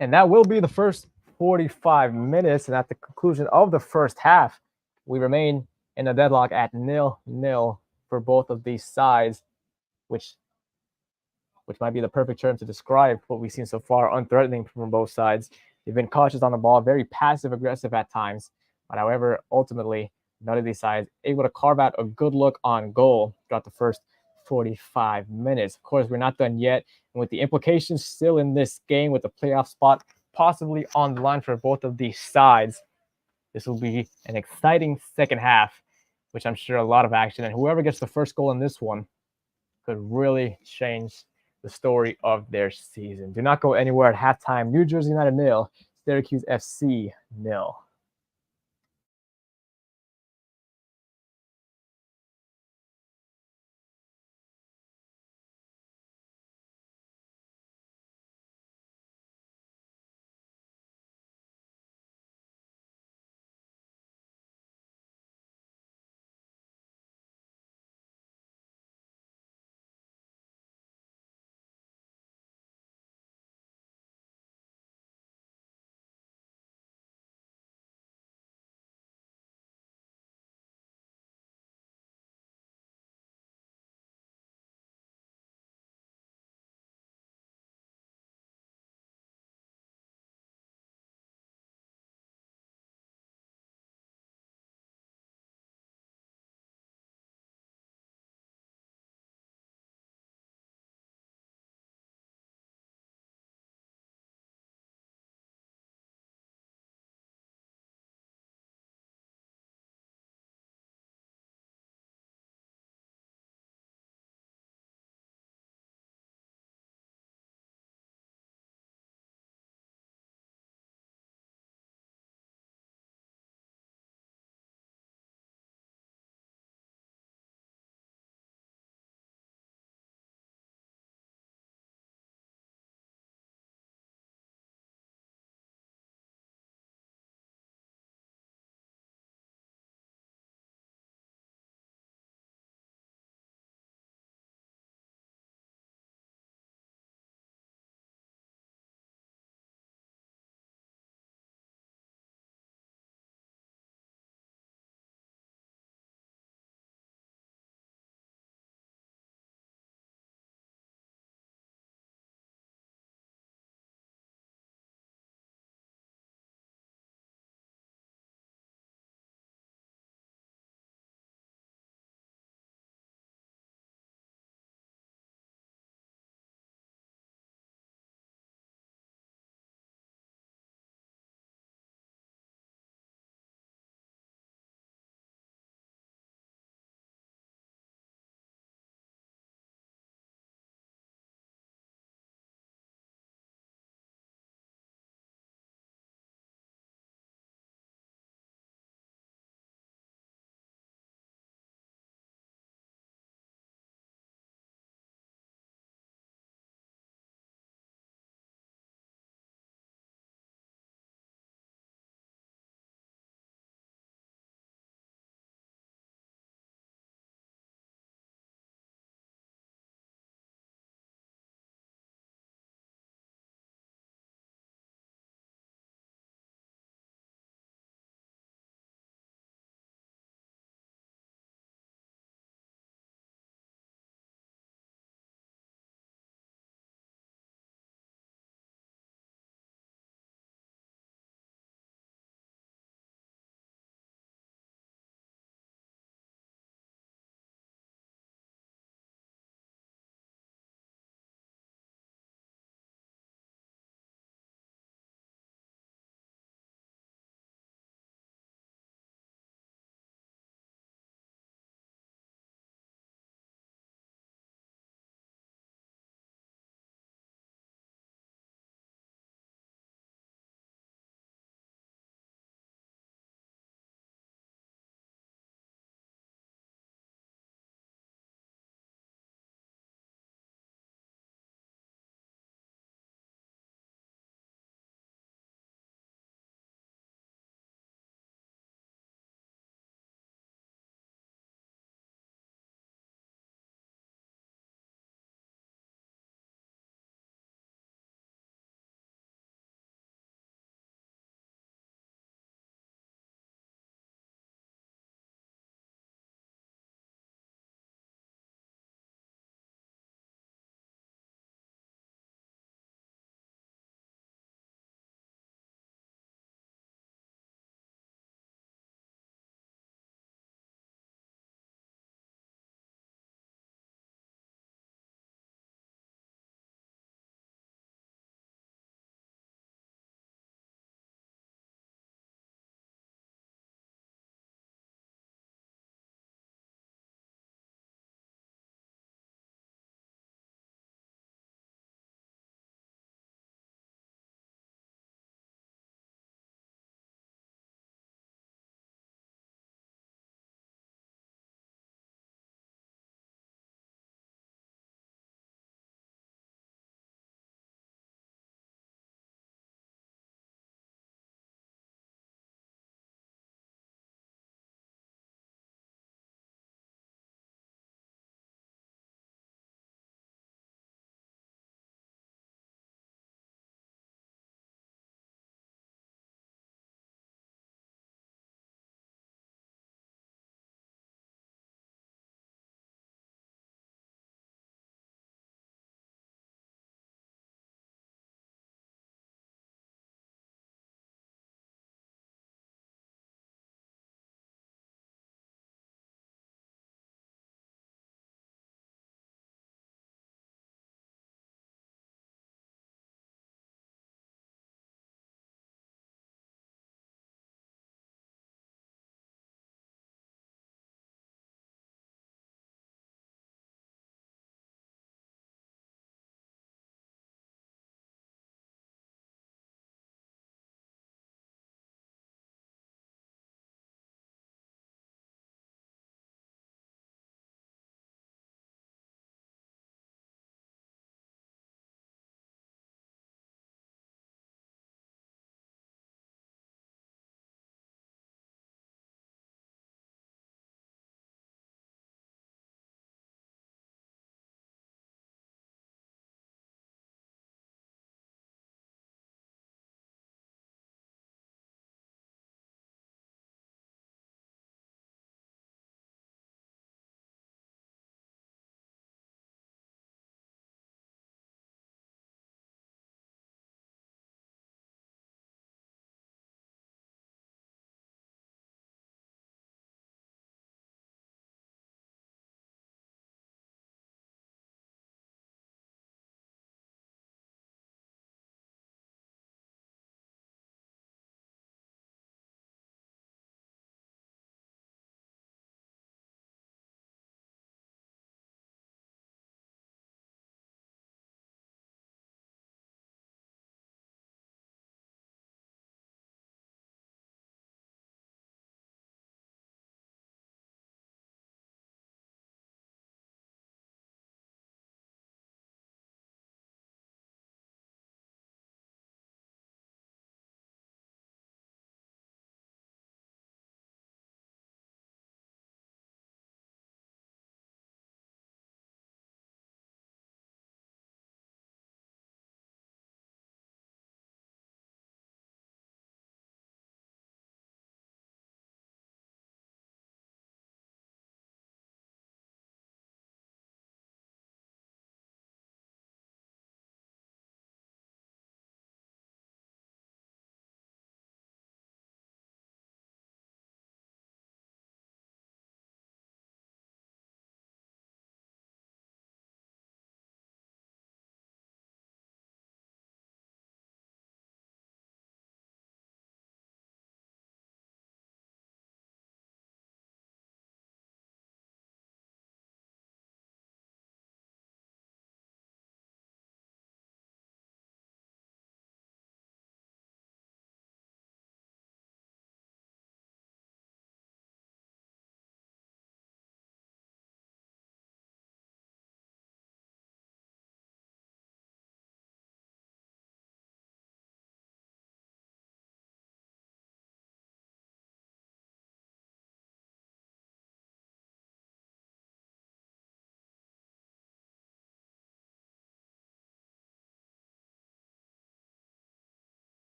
And that will be the first 45 minutes. And at the conclusion of the first half, we remain in a deadlock at 0-0 for both of these sides, which might be the perfect term to describe what we've seen so far, unthreatening from both sides. They've been cautious on the ball, very passive-aggressive at times. But however, ultimately, none of these sides able to carve out a good look on goal throughout the first 45 minutes. Of course, we're not done yet. And with the implications still in this game, with the playoff spot possibly on the line for both of these sides, this will be an exciting second half, which I'm sure a lot of action. And whoever gets the first goal in this one could really change the story of their season. Do not go anywhere at halftime. New Jersey United 0, Syracuse FC 0.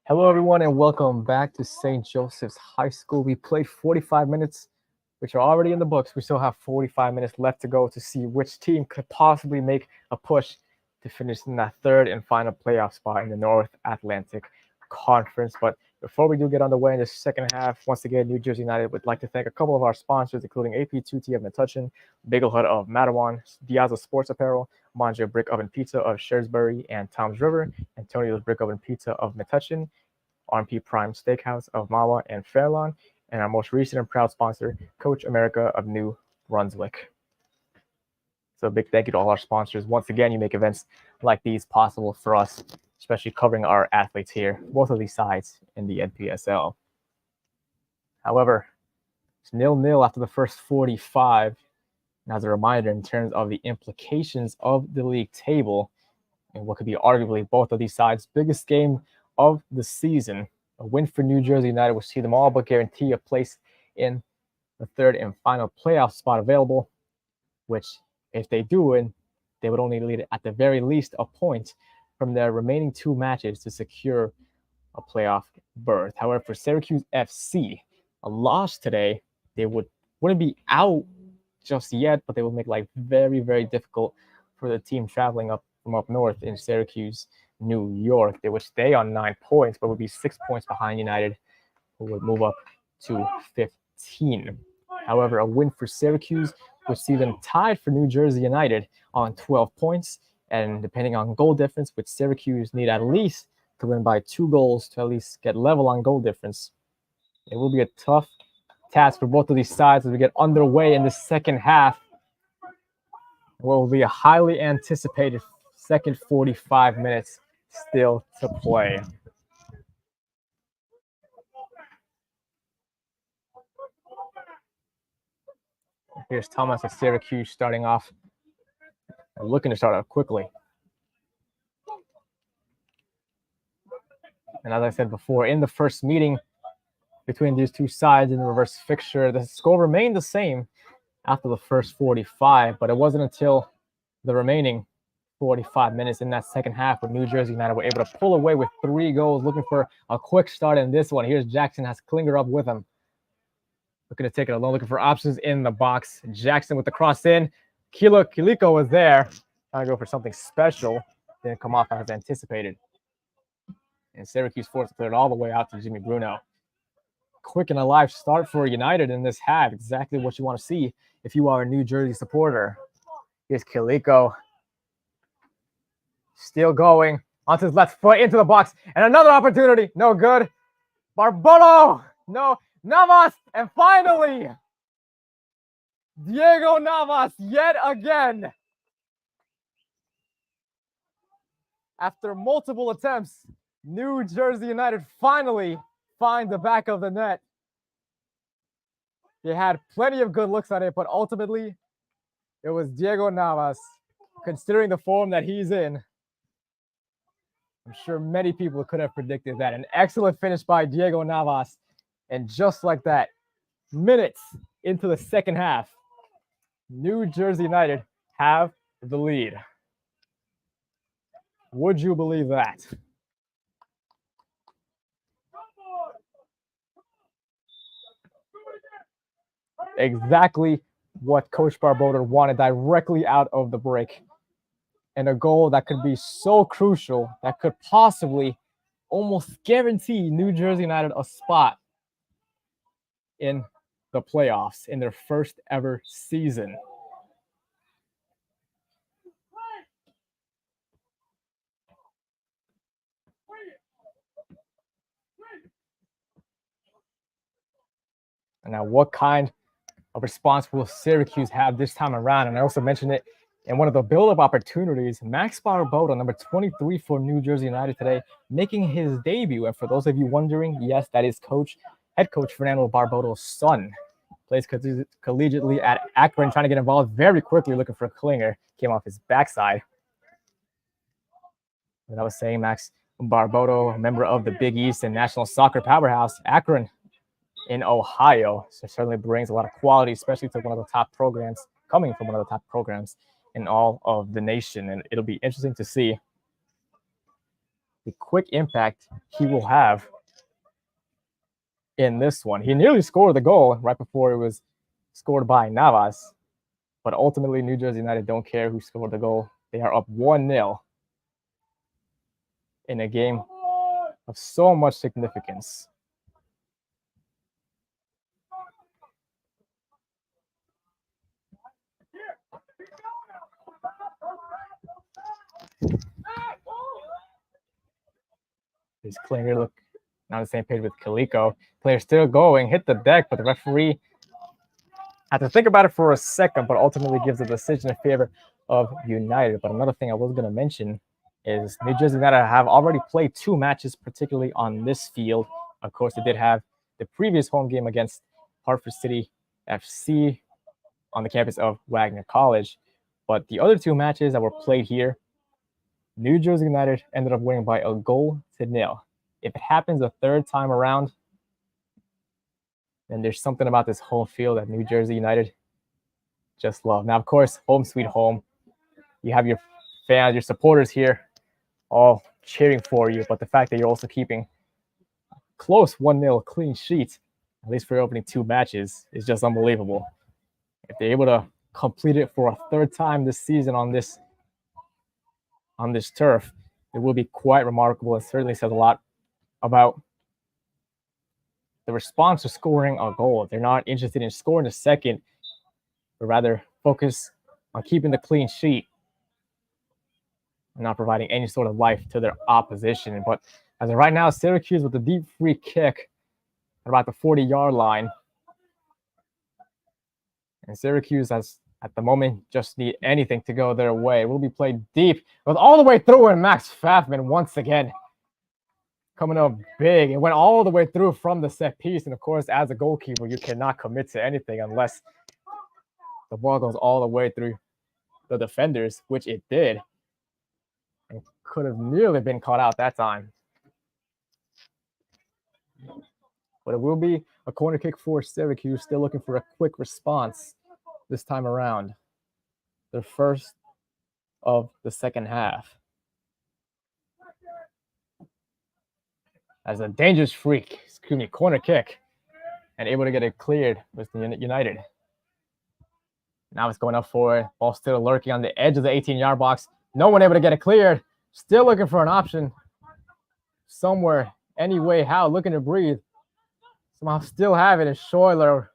Hello, everyone, and welcome back to St. Joseph's High School. We played 45 minutes, which are already in the books. We still have 45 minutes left to go to see which team could possibly make a push to finish in that third and final playoff spot in the North Atlantic Conference. But before we do get underway in the second half, once again, New Jersey United would like to thank a couple of our sponsors, including AP2T of Metuchen, Bagel Hut of Matawan, Diazza Sports Apparel, Manja Brick Oven Pizza of Shrewsbury and Toms River, Antonio's Brick Oven Pizza of Metuchen, RP Prime Steakhouse of Mawa and Fairlawn, and our most recent and proud sponsor, Coach America of New Brunswick. So a big thank you to all our sponsors. Once again, you make events like these possible for us, especially covering our athletes here, both of these sides in the NPSL. However, it's 0-0 after the first 45. And as a reminder, in terms of the implications of the league table, and what could be arguably both of these sides' biggest game of the season, a win for New Jersey United will see them all but guarantee a place in the third and final playoff spot available, which, if they do win, they would only lead at the very least a point from their remaining two matches to secure a playoff berth. However, for Syracuse FC, a loss today, they wouldn't be out just yet, but they would make life very, very difficult for the team traveling up from up north in Syracuse, New York. They would stay on 9 points, but would be 6 points behind United, who would move up to 15. However, a win for Syracuse would see them tied for New Jersey United on 12 points, and depending on goal difference, which Syracuse need at least to win by 2 goals to at least get level on goal difference. It will be a tough task for both of these sides as we get underway in the second half. What will be a highly anticipated second 45 minutes still to play. Here's Thomas of Syracuse starting off, looking to start off quickly. And as I said before, in the first meeting between these two sides in the reverse fixture, the score remained the same after the first 45, but it wasn't until the remaining 45 minutes in that second half when New Jersey United were able to pull away with 3 goals, looking for a quick start in this one. Here's Jackson, has Klinger up with him. Looking to take it alone, looking for options in the box. Jackson with the cross in. Kiliko was there, trying to go for something special. Didn't come off as anticipated. And Syracuse forced to clear it all the way out to Jimmy Bruno. Quick and alive start for United in this half. Exactly what you want to see if you are a New Jersey supporter. Here's Kiliko. Still going onto his left foot into the box. And another opportunity. No good. Barboto. No. Navas. And finally, Diego Navas yet again. After multiple attempts, New Jersey United finally find the back of the net. They had plenty of good looks at it, but ultimately, it was Diego Navas. Considering the form that he's in, I'm sure many people could have predicted that. An excellent finish by Diego Navas. And just like that, minutes into the second half, New Jersey United have the lead. Would you believe that? Exactly what Coach Barboto wanted directly out of the break. And a goal that could be so crucial that could possibly almost guarantee New Jersey United a spot in the playoffs in their first ever season. And now, what kind of response will Syracuse have this time around? And I also mentioned it in one of the build-up opportunities. Max Barboto, number 23 for New Jersey United today, making his debut. And for those of you wondering, yes, that is head coach Fernando Barboto's son. Plays collegiately at Akron, trying to get involved very quickly, looking for Klinger. Came off his backside. And I was saying, Max Barboto, a member of the Big East and National Soccer Powerhouse, Akron in Ohio. So certainly brings a lot of quality, especially to one of the top programs, coming from one of the top programs in all of the nation. And it'll be interesting to see the quick impact he will have in this one. He nearly scored the goal right before it was scored by Navas, but ultimately New Jersey United don't care who scored the goal. They are up 1-0 in a game of so much significance. Is Klinger look not on the same page with Kaliko? Player still going, hit the deck, but the referee had to think about it for a second, but ultimately gives a decision in favor of United. But another thing I was going to mention is New Jersey United have already played 2 matches, particularly on this field. Of course, they did have the previous home game against Hartford City FC on the campus of Wagner College. But the other 2 matches that were played here, New Jersey United ended up winning by 1-0. If it happens a third time around, then there's something about this home field that New Jersey United just love. Now, of course, home sweet home. You have your fans, your supporters here all cheering for you, but the fact that you're also keeping close 1-0 clean sheet, at least for your opening 2 matches, is just unbelievable. If they're able to complete it for a third time this season on this turf, it will be quite remarkable and certainly says a lot about the response to scoring a goal. They're not interested in scoring a second, but rather focus on keeping the clean sheet and not providing any sort of life to their opposition. But as of right now, Syracuse with a deep free kick at about the 40-yard line. And Syracuse has, at the moment, just need anything to go their way. It will be played deep, with all the way through, and Max Pfaffman once again coming up big. It went all the way through from the set piece. And of course, as a goalkeeper, you cannot commit to anything unless the ball goes all the way through the defenders, which it did. And could have nearly been caught out that time. But it will be a corner kick for Syracuse, still looking for a quick response this time around. The first of the second half. As a dangerous corner kick, and able to get it cleared with the United. Now it's going up for it. Ball still lurking on the edge of the 18-yard box. No one able to get it cleared. Still looking for an option somewhere, any way, how, looking to breathe. Somehow still have it, and Schuyler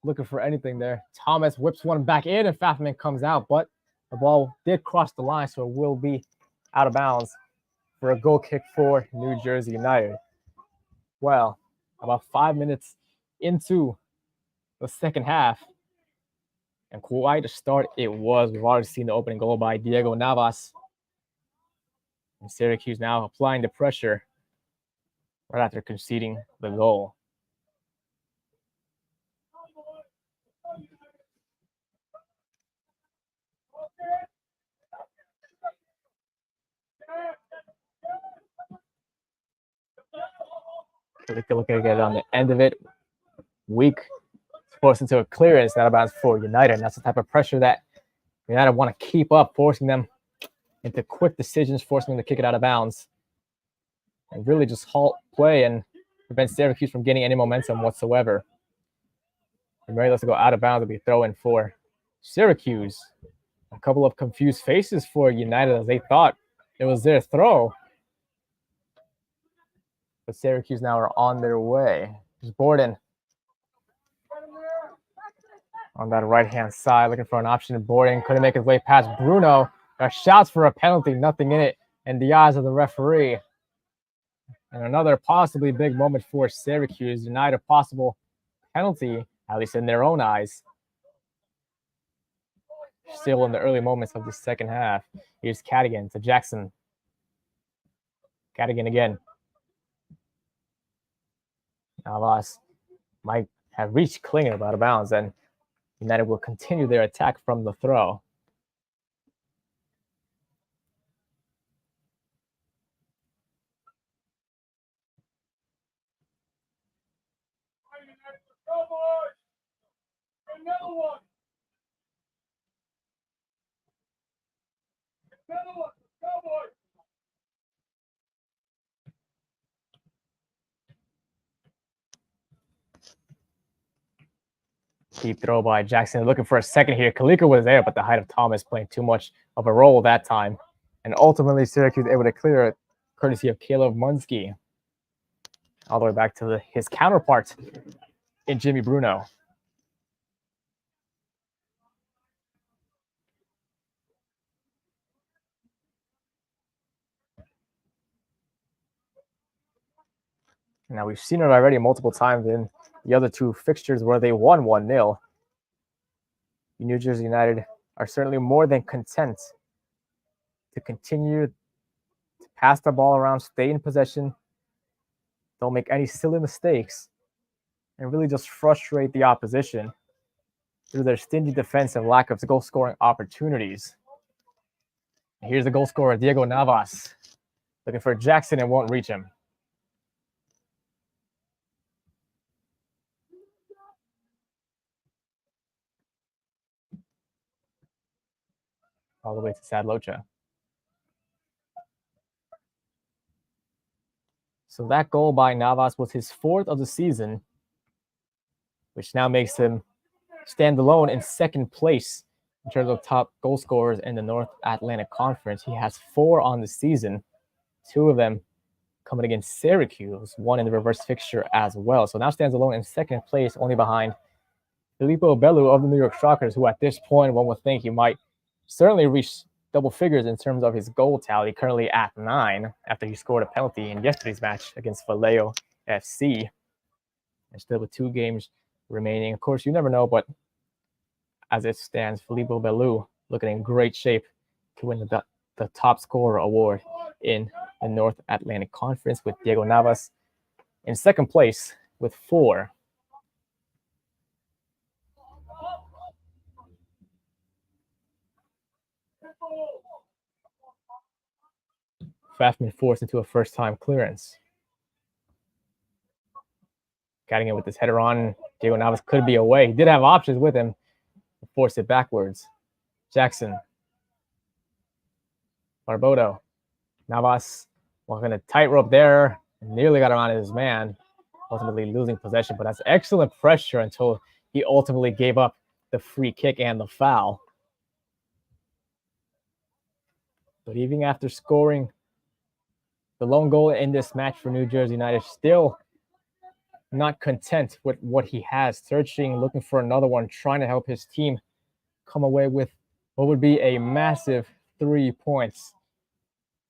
looking for anything there. Thomas whips one back in, and Pfaffman comes out, but the ball did cross the line, so it will be out of bounds for a goal kick for New Jersey United. Well, about 5 minutes into the second half, and quite a start it was. We've already seen the opening goal by Diego Navas. And Syracuse now applying the pressure right after conceding the goal. Looking to get it on the end of it. Weak, forced into a clearance, not about for United. And that's the type of pressure that United want to keep up, forcing them into quick decisions, forcing them to kick it out of bounds. And really just halt play and prevent Syracuse from getting any momentum whatsoever. And Mary lets it go out of bounds. It'll be a throw in for Syracuse. A couple of confused faces for United as they thought it was their throw. But Syracuse now are on their way. There's Borden on that right-hand side, looking for an option. Borden couldn't make his way past Bruno. Got shouts for a penalty, nothing in it in the eyes of the referee. And another possibly big moment for Syracuse, denied a possible penalty, at least in their own eyes. Still in the early moments of the second half. Here's Cadigan to Jackson. Cadigan again. Navas might have reached Klinger out of bounds, and United will continue their attack from the throw. Deep throw by Jackson, looking for a second here. Kaliko was there, but the height of Thomas playing too much of a role that time. And ultimately, Syracuse able to clear it, courtesy of Caleb Munsky. All the way back to his counterpart in Jimmy Bruno. Now, we've seen it already multiple times in the other two fixtures where they won 1-0. New Jersey United are certainly more than content to continue to pass the ball around, stay in possession, don't make any silly mistakes, and really just frustrate the opposition through their stingy defense and lack of goal-scoring opportunities. Here's the goal scorer, Diego Navas, looking for Jackson and won't reach him. All the way to Sadlocha. So that goal by Navas was his 4th of the season, which now makes him stand alone in 2nd place in terms of top goal scorers in the North Atlantic Conference. He has 4 on the season, 2 of them coming against Syracuse, 1 in the reverse fixture as well. So now stands alone in 2nd place, only behind Filippo Bellu of the New York Shockers, who at this point one would think he might certainly reach double figures in terms of his goal tally, currently at 9 after he scored a penalty in yesterday's match against Vallejo FC. And still with 2 games remaining. Of course, you never know, but as it stands, Filippo Bellu looking in great shape to win the top scorer award in the North Atlantic Conference, with Diego Navas in 2nd place with 4. Pfaffman forced into a first-time clearance. Getting it with his header on. Diego Navas could be away. He did have options with him. Forced it backwards. Jackson. Barbodo. Navas walking a tightrope there. Nearly got around his man. Ultimately losing possession, but that's excellent pressure until he ultimately gave up the free kick and the foul. But even after scoring the lone goal in this match for New Jersey United, still not content with what he has, searching, looking for another one, trying to help his team come away with what would be a massive 3 points,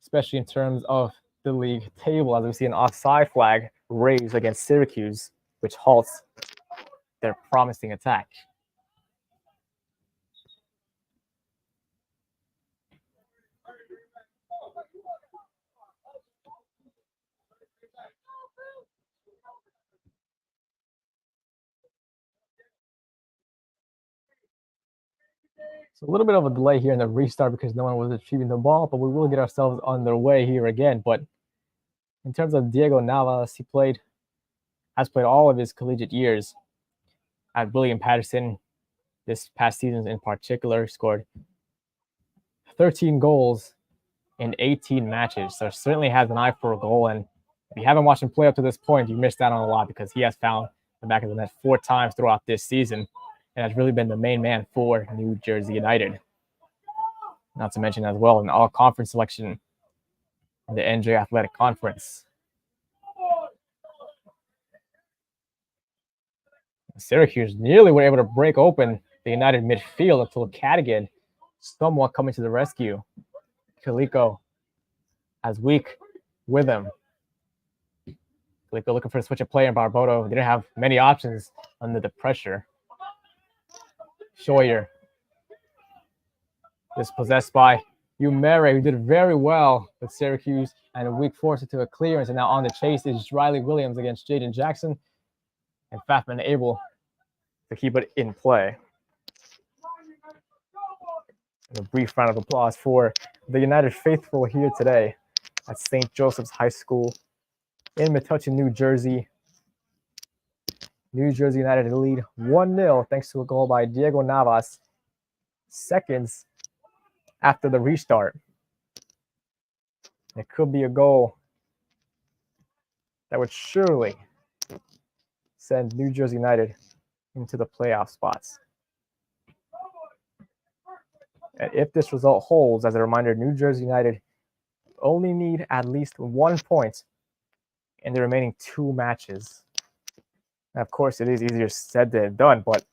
especially in terms of the league table, as we see an offside flag raised against Syracuse, which halts their promising attack. So a little bit of a delay here in the restart because no one was retrieving the ball, but we will get ourselves underway here again. But in terms of Diego Navas, he has played all of his collegiate years at William Patterson. This past season in particular, scored 13 goals in 18 matches. So certainly has an eye for a goal. And if you haven't watched him play up to this point, you missed out on a lot, because he has found the back of the net 4 times throughout this season and has really been the main man for New Jersey United. Not to mention as well an all-conference selection in the NJ Athletic Conference. Syracuse nearly were able to break open the United midfield until Cadigan somewhat coming to the rescue. Kaliko as weak with him. Kaliko looking for a switch of play, and Barbodo didn't have many options under the pressure. Scheuer is possessed by Umere, who did very well with Syracuse, and a weak force into a clearance. And now on the chase is Riley Williams against Jaden Jackson, and Pfaffman able to keep it in play. And a brief round of applause for the United faithful here today at St. Joseph's High School in Metuchen, New Jersey. New Jersey United lead 1-0 thanks to a goal by Diego Navas seconds after the restart. It could be a goal that would surely send New Jersey United into the playoff spots. And if this result holds, as a reminder, New Jersey United only need at least 1 point in the remaining 2 matches. And of course, it is easier said than done, but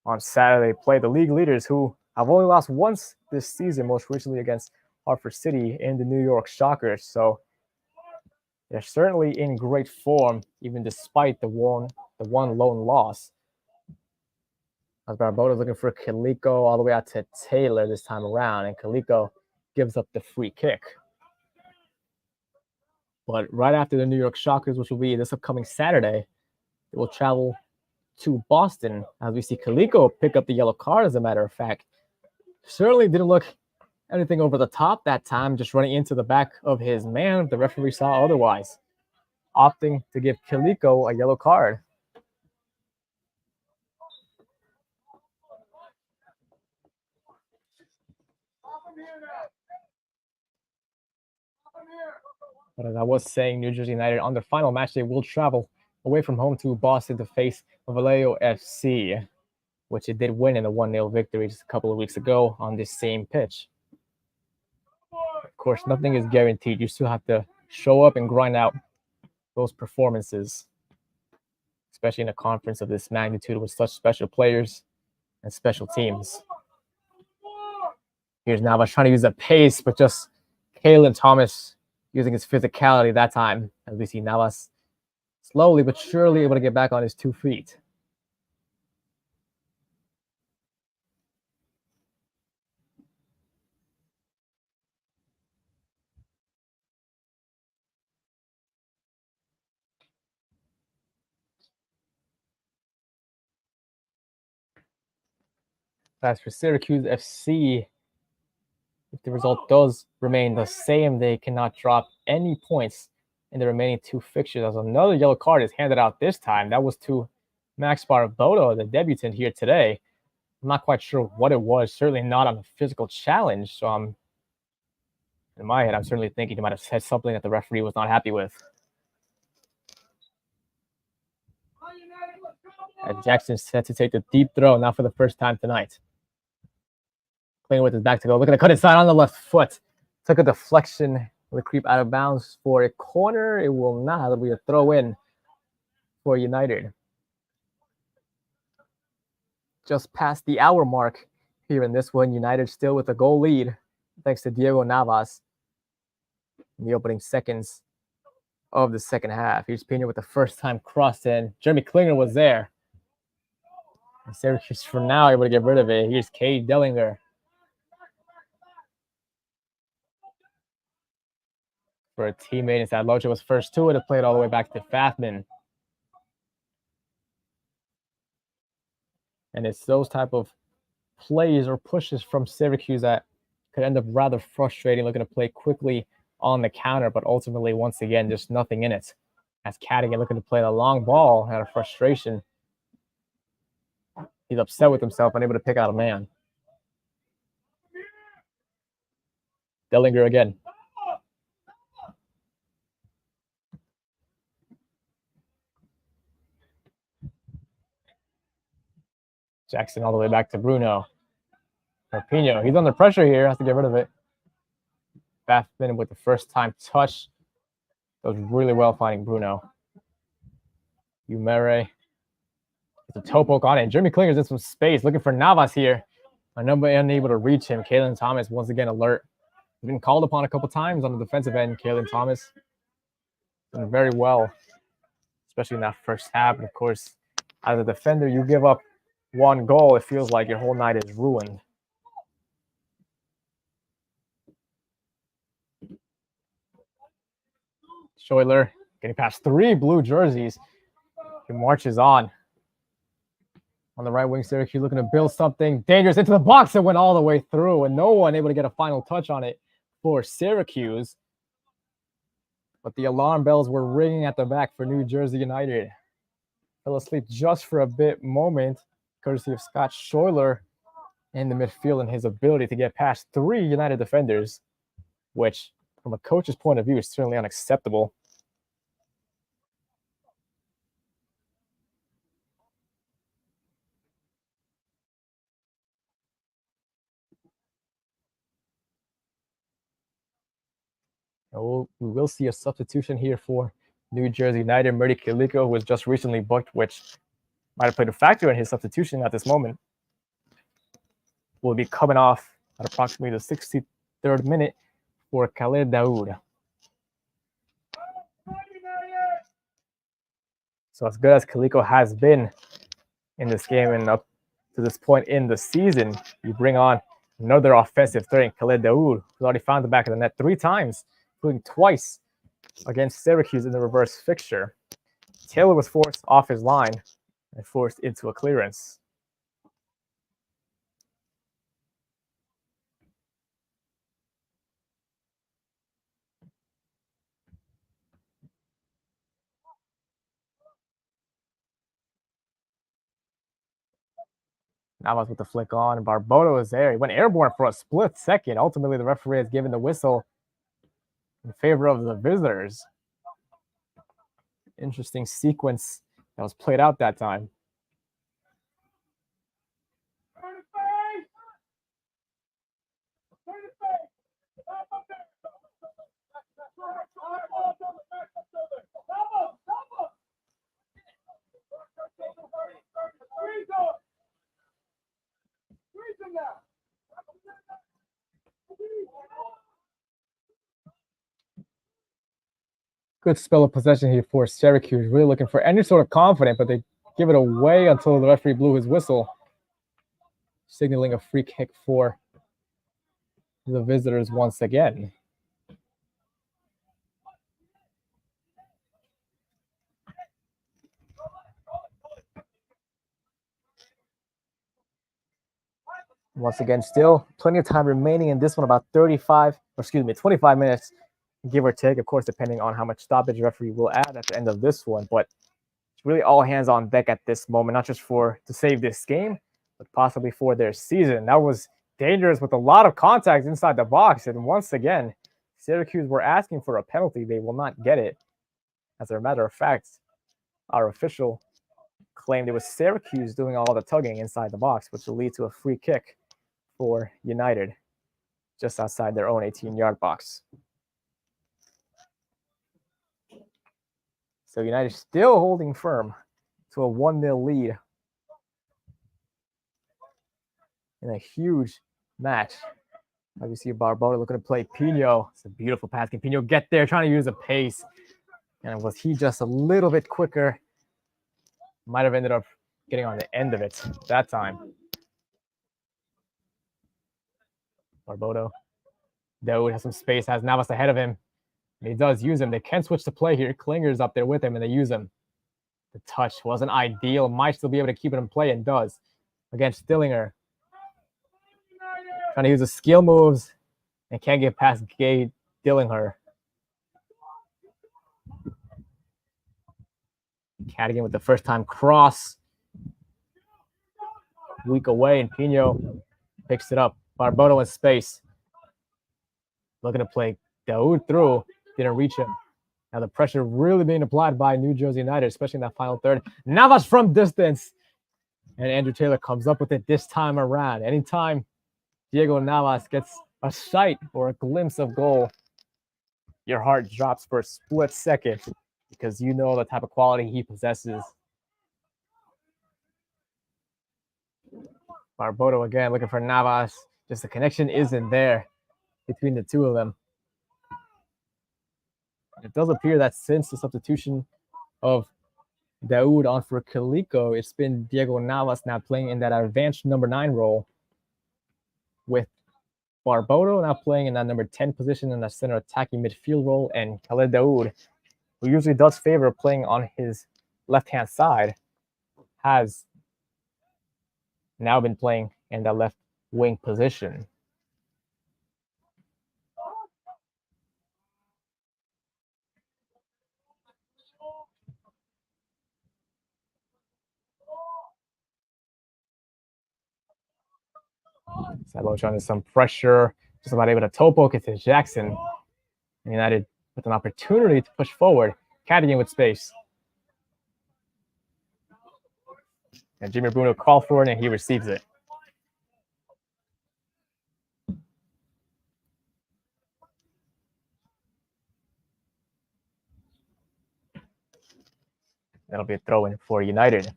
on Saturday, they play the league leaders who have only lost once this season, most recently against Hartford City in the New York Shockers. So they're certainly in great form, even despite the one lone loss. As Barbota's looking for Kaliko all the way out to Taylor this time around, and Kaliko gives up the free kick. But right after the New York Shockers, which will be this upcoming Saturday, they will travel to Boston, as we see Kaliko pick up the yellow card, as a matter of fact. Certainly didn't look anything over the top that time, just running into the back of his man. The referee saw otherwise, opting to give Kaliko a yellow card. But as I was saying, New Jersey United on their final match, they will travel away from home to Boston to face Vallejo FC, which it did win in a 1-0 victory just a couple of weeks ago on this same pitch. Of course, nothing is guaranteed. You still have to show up and grind out those performances, especially in a conference of this magnitude with such special players and special teams. Here's Navas trying to use the pace, but just Kalen Thomas using his physicality that time, as we see Navas slowly but surely able to get back on his 2 feet. As for Syracuse FC, if the result does remain the same, they cannot drop any points in the remaining 2 fixtures, as another yellow card is handed out this time. That was to Max Barboto, the debutant here today. I'm not quite sure what it was, certainly not on a physical challenge. So in my head, I'm certainly thinking he might have said something that the referee was not happy with. And Jackson's set to take the deep throw, now for the first time tonight. Playing with his back to go, looking to cut inside on the left foot. Took a deflection, will creep out of bounds for a corner. It will not. It'll be a throw in for United. Just past the hour mark here in this one. United still with a goal lead, thanks to Diego Navas in the opening seconds of the second half. Here's Pena with the first time cross in. Jeremy Klinger was there. And Syracuse for now able to get rid of it. Here's Cade Dellinger. For a teammate inside. Locha was first to it. It played all the way back to Fathman. And it's those type of plays or pushes from Syracuse that could end up rather frustrating, looking to play quickly on the counter, but ultimately, once again, just nothing in it. As Cadigan looking to play the long ball out of frustration. He's upset with himself, unable to pick out a man. Dellinger again. Jackson all the way back to Bruno. Pino, he's under pressure here, has to get rid of it. Bathman with the first time touch. Does really well finding Bruno. Umere. It's a toe poke on it. Jeremy Klinger's in some space, looking for Navas here. Nobody unable to reach him. Kalen Thomas once again alert. He's been called upon a couple times on the defensive end. Kalen Thomas done very well, especially in that first half. And of course, as a defender, you give up 1 goal, it feels like your whole night is ruined. Schuyler getting past 3 blue jerseys. He marches on. On the right wing, Syracuse looking to build something dangerous into the box that went all the way through, and no one able to get a final touch on it for Syracuse. But the alarm bells were ringing at the back for New Jersey United. Fell asleep just for a moment, courtesy of Scott Schuyler in the midfield and his ability to get past 3 United defenders, which, from a coach's point of view, is certainly We will see a substitution here for New Jersey United. Murdy Kaliko, who was just recently booked, which might have played a factor in his substitution at this moment, will be coming off at approximately the 63rd minute for Khaled Daoud. So as good as Kaliko has been in this game and up to this point in the season, you bring on another offensive threat in Khaled Daoud, who's already found the back of the net 3 times, including twice against Syracuse in the reverse fixture. Taylor was forced off his line and forced into a clearance. Navas with the flick on. Barboto is there. He went airborne for a split second. Ultimately, the referee has given the whistle in favor of the visitors. Interesting sequence that was played out that time. Good spell of possession here for Syracuse. Really looking for any sort of confidence, but they give it away until the referee blew his whistle, signaling a free kick for the visitors once again. Once again, still plenty of time remaining in this one, about 25 minutes, give or take, of course, depending on how much stoppage referee will add at the end of this one. But it's really all hands on deck at this moment, not just to save this game, but possibly for their season. That was dangerous with a lot of contact inside the box. And once again, Syracuse were asking for a penalty. They will not get it. As a matter of fact, our official claimed it was Syracuse doing all the tugging inside the box, which will lead to a free kick for United just outside their own 18-yard box. So United still holding firm to a 1-0 lead in a huge match. As you see Barboto looking to play Pino. It's a beautiful pass. Can Pino get there, trying to use the pace? And was he just a little bit quicker? Might have ended up getting on the end of it that time. Barboto. Daoud has some space, has Navas ahead of him. And he does use him. They can switch to play here. Klinger's up there with him, and they use him. The touch wasn't ideal. Might still be able to keep it in play, and does. Against Stillinger. Trying to use the skill moves, and can't get past Gay Dillinger. Cadigan with the first-time cross. Weak away, and Pino picks it up. Barboto in space. Looking to play Daoud through. Didn't reach him. Now the pressure really being applied by New Jersey United, especially in that final third. Navas from distance. And Andrew Taylor comes up with it this time around. Anytime Diego Navas gets a sight or a glimpse of goal, your heart drops for a split second because you know the type of quality he possesses. Barboto again looking for Navas. Just the connection isn't there between the two of them. It does appear that since the substitution of Daoud on for Kaliko, it's been Diego Navas now playing in that advanced number 9 role, with Barboto now playing in that number 10 position in the center attacking midfield role, and Khaled Daoud, who usually does favor playing on his left-hand side, has now been playing in that left wing position. Sabo showing some pressure, just about able to toe poke it to Jackson. United with an opportunity to push forward. Cadigan with space. And Jimmy Bruno called for it, and he receives it. That'll be a throw-in for United.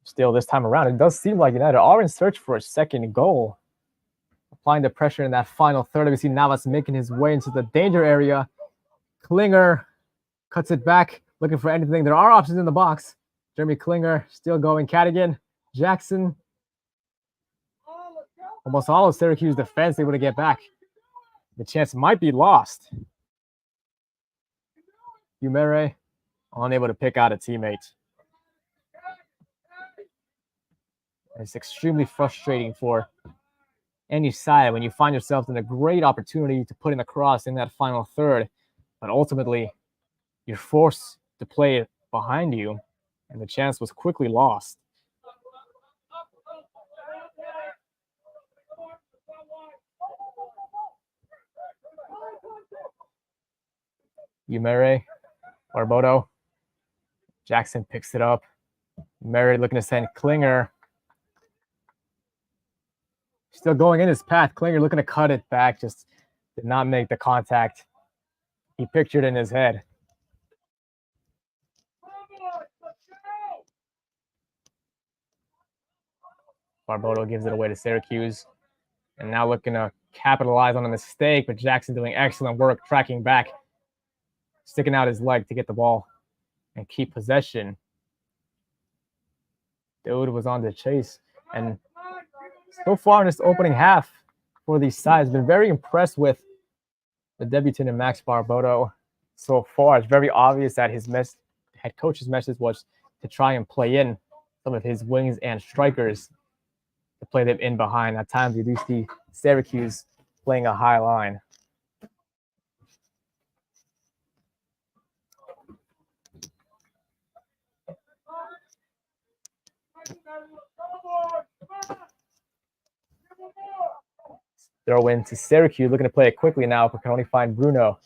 Still, this time around, it does seem like United are in search for a second goal. Applying the pressure in that final third. We see Navas making his way into the danger area. Klinger cuts it back, looking for anything. There are options in the box. Jeremy Klinger still going. Cadigan, Jackson. Almost all of Syracuse defense able to get back. The chance might be lost. Umere unable to pick out a teammate. It's extremely frustrating for any side when you find yourself in a great opportunity to put in a cross in that final third, but ultimately you're forced to play it behind you, and the chance was quickly lost. Umere, Barbodo. Jackson picks it up. Umere looking to send Klinger. Still going in his path. Klinger looking to cut it back, just did not make the contact he pictured in his head. Barbodo gives it away to Syracuse. And now looking to capitalize on a mistake, but Jackson doing excellent work tracking back, sticking out his leg to get the ball and keep possession. Dude was on the chase. And so far in this opening half for these sides, been very impressed with the debutant in Max Barbodo so far. It's very obvious that his head coach's message was to try and play in some of his wings and strikers, to play them in behind. At times, you do see Syracuse playing a high line. Throw in to Syracuse, looking to play it quickly now, but can only find Bruno.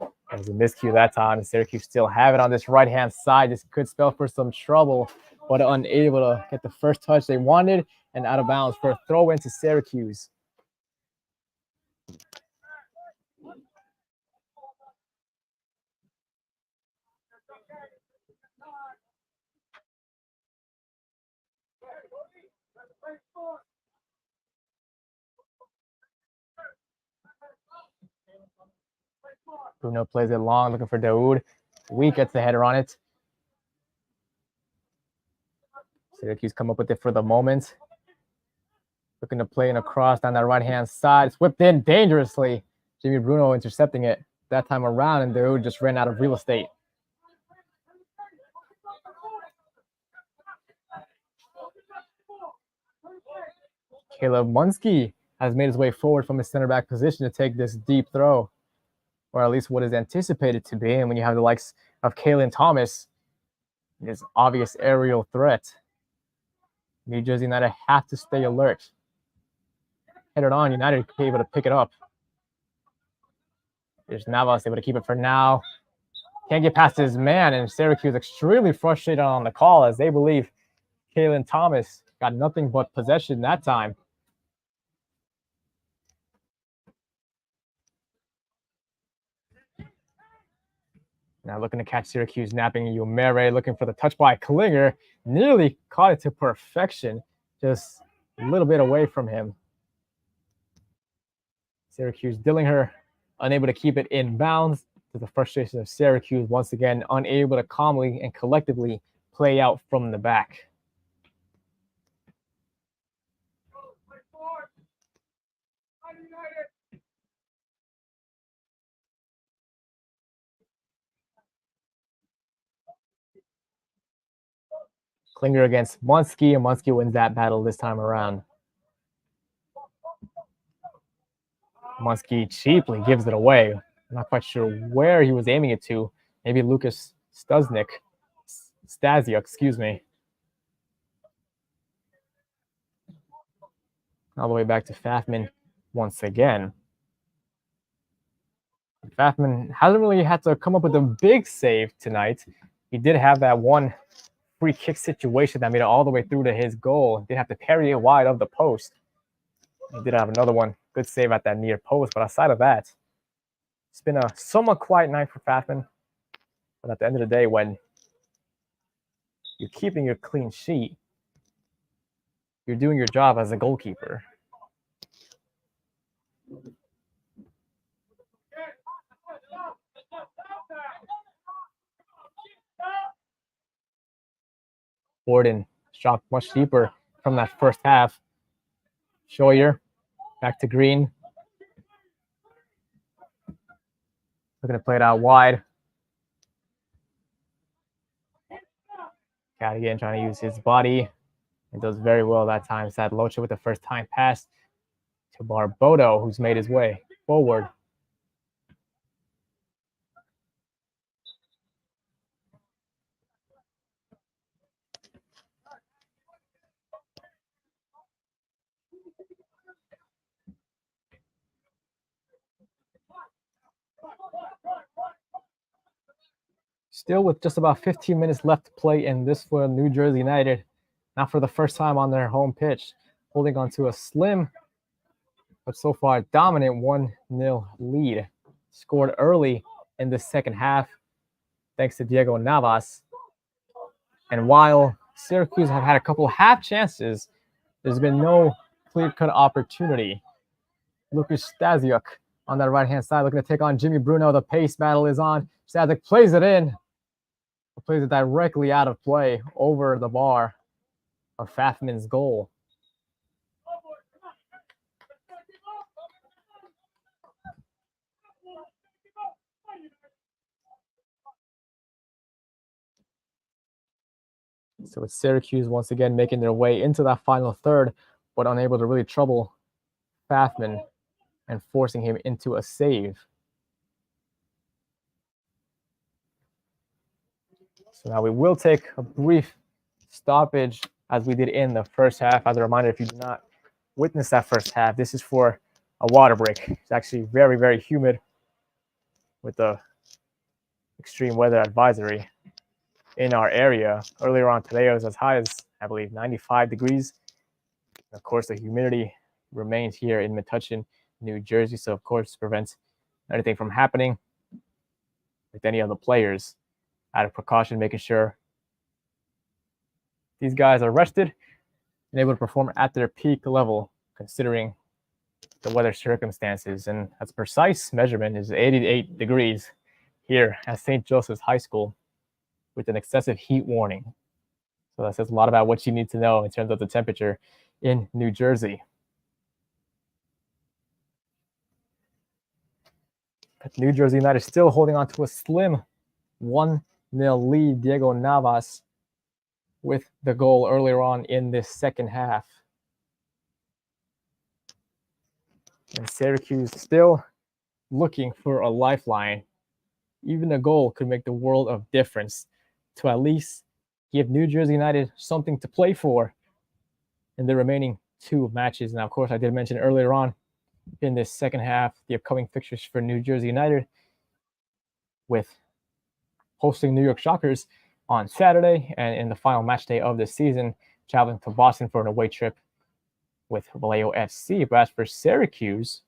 It was a miscue that time, and Syracuse still have it on this right-hand side. This could spell for some trouble, but unable to get the first touch they wanted, and out of bounds for a throw into Syracuse. Bruno plays it long, looking for Daoud. Weak gets the header on it. Syracuse come up with it for the moment. Looking to play in a cross down that right-hand side. It's whipped in dangerously. Jimmy Bruno intercepting it that time around, and Daoud just ran out of real estate. Caleb Munsky has made his way forward from his center back position to take this deep throw, or at least what is anticipated to be. And when you have the likes of Kalen Thomas, his obvious aerial threat, New Jersey United have to stay alert. Headed on, United could be able to pick it up. There's Navas able to keep it for now. Can't get past his man, and Syracuse extremely frustrated on the call as they believe Kalen Thomas got nothing but possession that time. Now looking to catch Syracuse napping. Umere looking for the touch by Klinger. Nearly caught it to perfection. Just a little bit away from him. Syracuse Dillinger unable to keep it in bounds, to the frustration of Syracuse once again unable to calmly and collectively play out from the back. Klinger against Munsky, and Munsky wins that battle this time around. Munsky cheaply gives it away. I'm not quite sure where he was aiming it to. Maybe Lucas Stasia, excuse me. All the way back to Fafman once again. Fafman hasn't really had to come up with a big save tonight. He did have that one free kick situation that made it all the way through to his goal. Did have to parry it wide of the post. He did have another one. Good save at that near post. But outside of that, it's been a somewhat quiet night for Fafman. But at the end of the day, when You're keeping your clean sheet. You're doing your job as a goalkeeper. Borden shot much deeper from that first half. Scheuer back to Green. Looking to play it out wide. Cadigan trying to use his body. It does very well that time. Sad Locha with the first time pass to Barbodo, who's made his way forward. Still with just about 15 minutes left to play in this for New Jersey United. Now for the first time on their home pitch, holding on to a slim, but so far dominant 1-0 lead. Scored early in the second half, thanks to Diego Navas. And while Syracuse have had a couple half chances, there's been no clear-cut opportunity. Lucas Stasiuk on that right-hand side looking to take on Jimmy Bruno. The pace battle is on. Stasiuk plays it in. Plays it directly out of play over the bar of Fafman's goal. So it's Syracuse once again making their way into that final third, but unable to really trouble Fafman and forcing him into a save. So now we will take a brief stoppage as we did in the first half. As a reminder, if you did not witness that first half, this is for a water break. It's actually very, very humid with the extreme weather advisory in our area. Earlier on today, it was as high as, I believe, 95 degrees. And of course, the humidity remains here in Metuchen, New Jersey. So, of course, prevents anything from happening with any of the players. Out of precaution, making sure these guys are rested and able to perform at their peak level, considering the weather circumstances. And as precise measurement is 88 degrees here at St. Joseph's High School with an excessive heat warning. So that says a lot about what you need to know in terms of the temperature in New Jersey. But New Jersey United still holding on to a slim 1-0 lead. Diego Navas with the goal earlier on in this second half. And Syracuse still looking for a lifeline. Even a goal could make the world of difference to at least give New Jersey United something to play for in the remaining two matches. Now, of course, I did mention earlier on in this second half, the upcoming fixtures for New Jersey United with hosting New York Shockers on Saturday, and in the final match day of the season, traveling to Boston for an away trip with Vallejo FC. But as for Syracuse,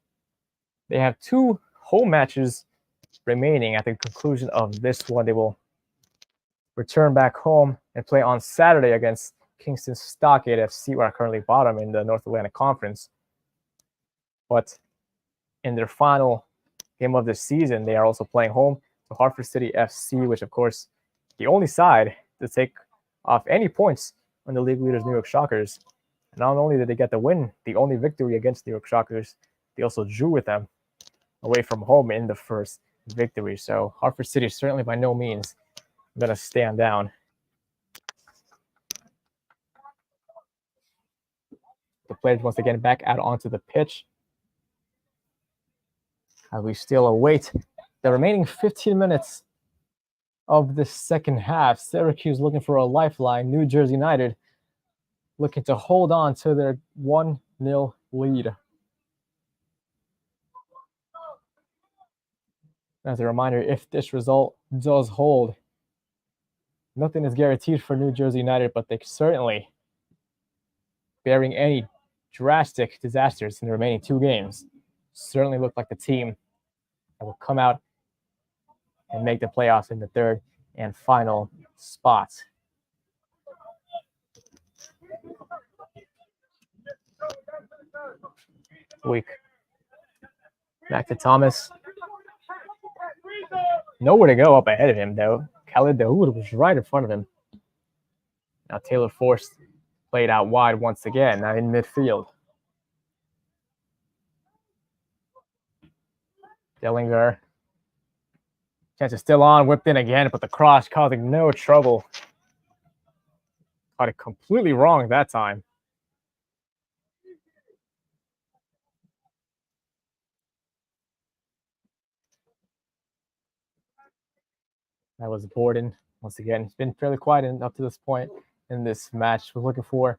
they have two home matches remaining at the conclusion of this one. They will return back home and play on Saturday against Kingston Stockade FC, who are currently bottom in the North Atlantic Conference. But in their final game of the season, they are also playing home to Hartford City FC, which, of course, the only side to take off any points on the league leaders, New York Shockers. And not only did they get the win, the only victory against New York Shockers, they also drew with them away from home in the first victory. So Hartford City is certainly by no means going to stand down. The players once again back out onto the pitch as we still await the remaining 15 minutes of the second half. Syracuse looking for a lifeline. New Jersey United looking to hold on to their 1-0 lead. As a reminder, if this result does hold, nothing is guaranteed for New Jersey United, but they certainly, bearing any drastic disasters in the remaining two games, certainly look like the team that will come out and make the playoffs in the third and final spot. Weak. Back to Thomas. Nowhere to go up ahead of him, though. Khalid Daoud was right in front of him. Now Taylor forced, played out wide once again, now in midfield. Dellinger. Chance is still on, whipped in again, but the cross causing no trouble. Got it completely wrong that time. That was Borden. Once again, it's been fairly quiet up to this point in this match. Was looking for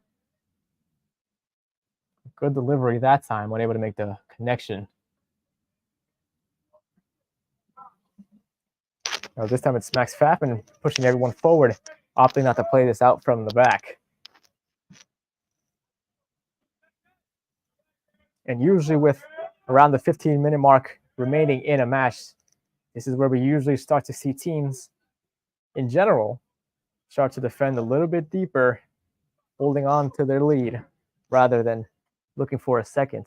a good delivery that time, unable to make the connection. Now this time it's Max Faffin pushing everyone forward, opting not to play this out from the back. And usually with around the 15-minute mark remaining in a match, this is where we usually start to see teams in general start to defend a little bit deeper, holding on to their lead rather than looking for a second.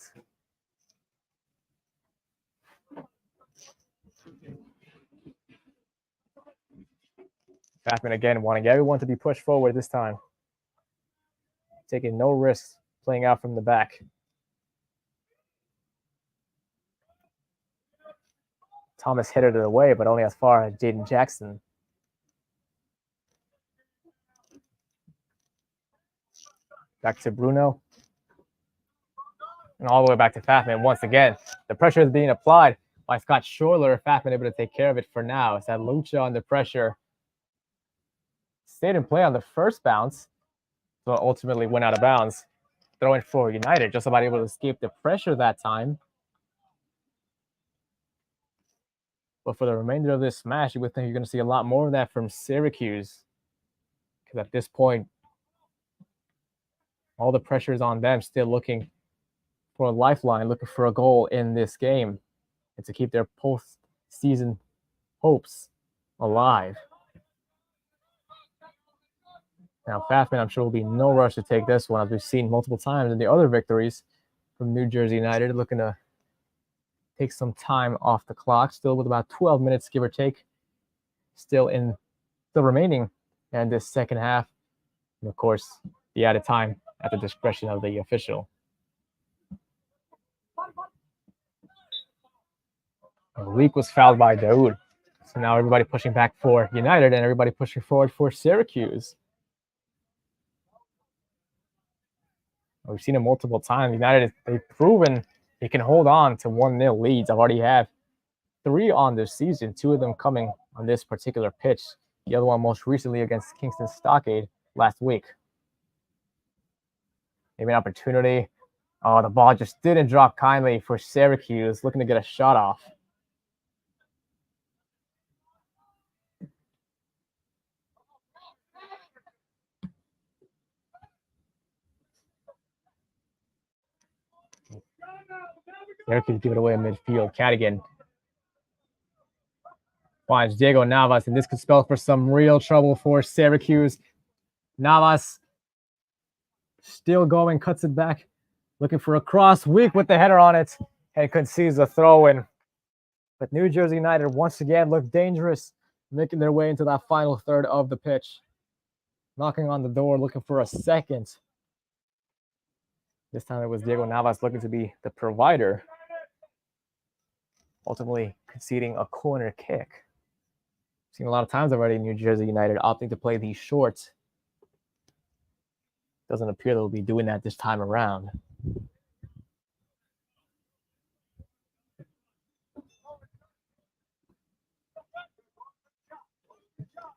Faffin again wanting everyone to be pushed forward this time. Taking no risks, playing out from the back. Thomas headed it away, but only as far as Jaden Jackson. Back to Bruno. And all the way back to Faffin. Once again, the pressure is being applied by Scott Schorler. Faffin able to take care of it for now. It's that Lucha under pressure. Stayed in play on the first bounce, but ultimately went out of bounds. Throwing for United, just about able to escape the pressure that time. But for the remainder of this match, you would think you're going to see a lot more of that from Syracuse. Because at this point, all the pressure is on them, still looking for a lifeline, looking for a goal in this game, and to keep their post-season hopes alive. Now, Faffin, I'm sure, will be no rush to take this one, as we've seen multiple times in the other victories from New Jersey United, looking to take some time off the clock, still with about 12 minutes, give or take, still remaining in this second half. And of course, the added time at the discretion of the official. Leak was fouled by Daoud. So now everybody pushing back for United and everybody pushing forward for Syracuse. We've seen it multiple times. United, they've proven they can hold on to 1-0 leads. I've already had 3 on this season, 2 of them coming on this particular pitch. The other one most recently against Kingston Stockade last week. Maybe an opportunity. Oh, the ball just didn't drop kindly for Syracuse, looking to get a shot off. Syracuse give it away in midfield. Cadigan finds Diego Navas, and this could spell for some real trouble for Syracuse. Navas still going, cuts it back, looking for a cross. Weak with the header on it, and concedes a throw-in. But New Jersey United once again look dangerous, making their way into that final third of the pitch. Knocking on the door, looking for a second. This time it was Diego Navas looking to be the provider, ultimately conceding a corner kick. Seen a lot of times already New Jersey United opting to play these shorts. Doesn't appear they'll be doing that this time around.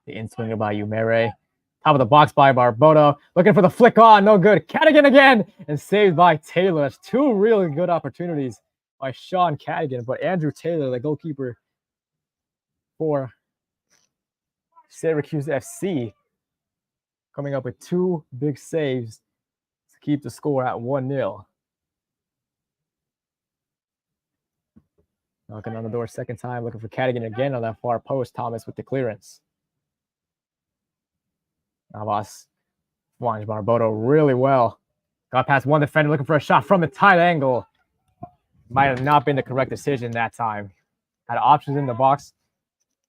The in-swinger by Umere. Top of the box by Barboto. Looking for the flick on. No good. Cadigan again. And saved by Taylor. That's 2 really good opportunities by Sean Cadigan. But Andrew Taylor, the goalkeeper for Syracuse FC, coming up with 2 big saves to keep the score at 1-0. Knocking on the door second time. Looking for Cadigan again on that far post. Thomas with the clearance. Navas finds Barboto really well. Got past one defender looking for a shot from a tight angle. Might have not been the correct decision that time. Had options in the box.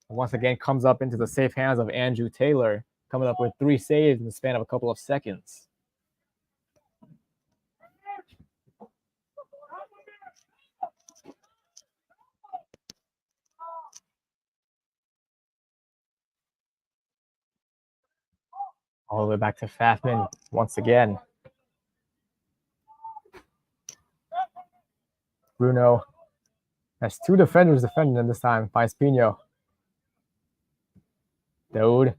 Once again, comes up into the safe hands of Andrew Taylor, coming up with 3 saves in the span of a couple of seconds. All the way back to Fafman once again. Bruno has 2 defenders defending him this time. Finds Pino. Dode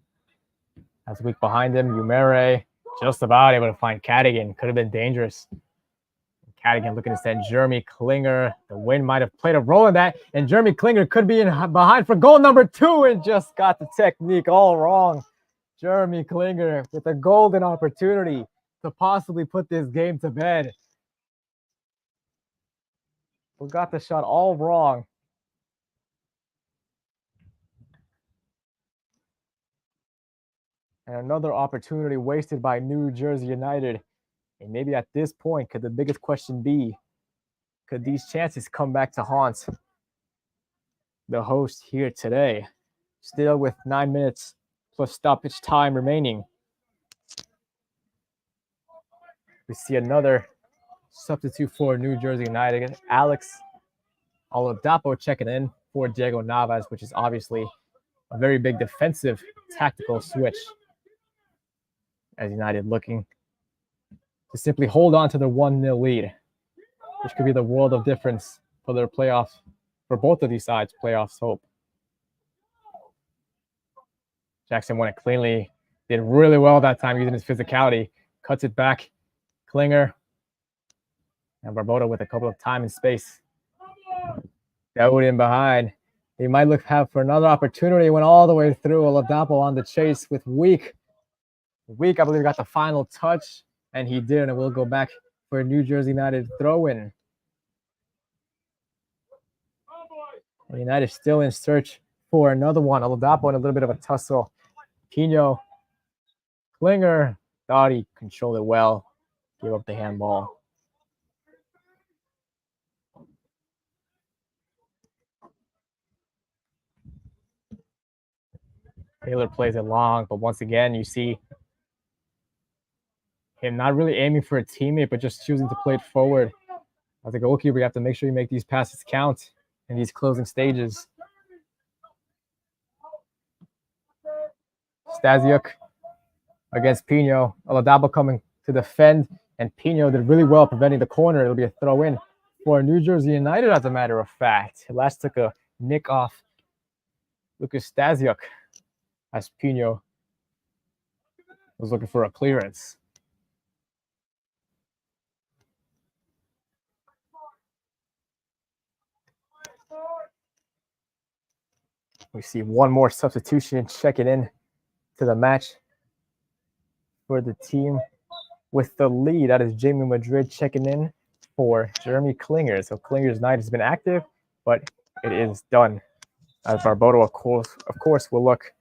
has a weak behind him. Umere just about able to find Cadigan. Could have been dangerous. Cadigan looking to send Jeremy Klinger. The wind might have played a role in that. And Jeremy Klinger could be behind for goal number 2 and just got the technique all wrong. Jeremy Klinger with a golden opportunity to possibly put this game to bed. We got the shot all wrong. And another opportunity wasted by New Jersey United. And maybe at this point, could the biggest question be, could these chances come back to haunt the host here today? Still with 9 minutes plus stoppage time remaining. We see another substitute for New Jersey United. Alex Oladapo checking in for Diego Navas, which is obviously a very big defensive tactical switch. As United looking to simply hold on to the 1-0 lead, which could be the world of difference for their playoffs, for both of these sides' playoffs hope. Jackson won it cleanly, did really well that time using his physicality, cuts it back. Klinger and Barboda with a couple of time and space. Dawood in behind. He might have for another opportunity. Went all the way through. Oladapo on the chase with Week. Week, I believe, got the final touch, and he did, and we'll go back for a New Jersey United throw-in. United still in search for another one. Oladapo in a little bit of a tussle. Pino, Klinger, thought he controlled it well. Gave up the handball. Taylor plays it long, but once again, you see him not really aiming for a teammate, but just choosing to play it forward. As a goalkeeper, you have to make sure you make these passes count in these closing stages. Stasiuk against Pino. Oladapo coming to defend, and Pino did really well preventing the corner. It'll be a throw-in for New Jersey United, as a matter of fact. Last took a nick off Lucas Stasiuk as Pino was looking for a clearance. We see one more substitution checking in to the match for the team with the lead. That is Jamie Madrid checking in for Jeremy Klinger. So Klinger's night has been active, but it is done. As Barboda, of course, will look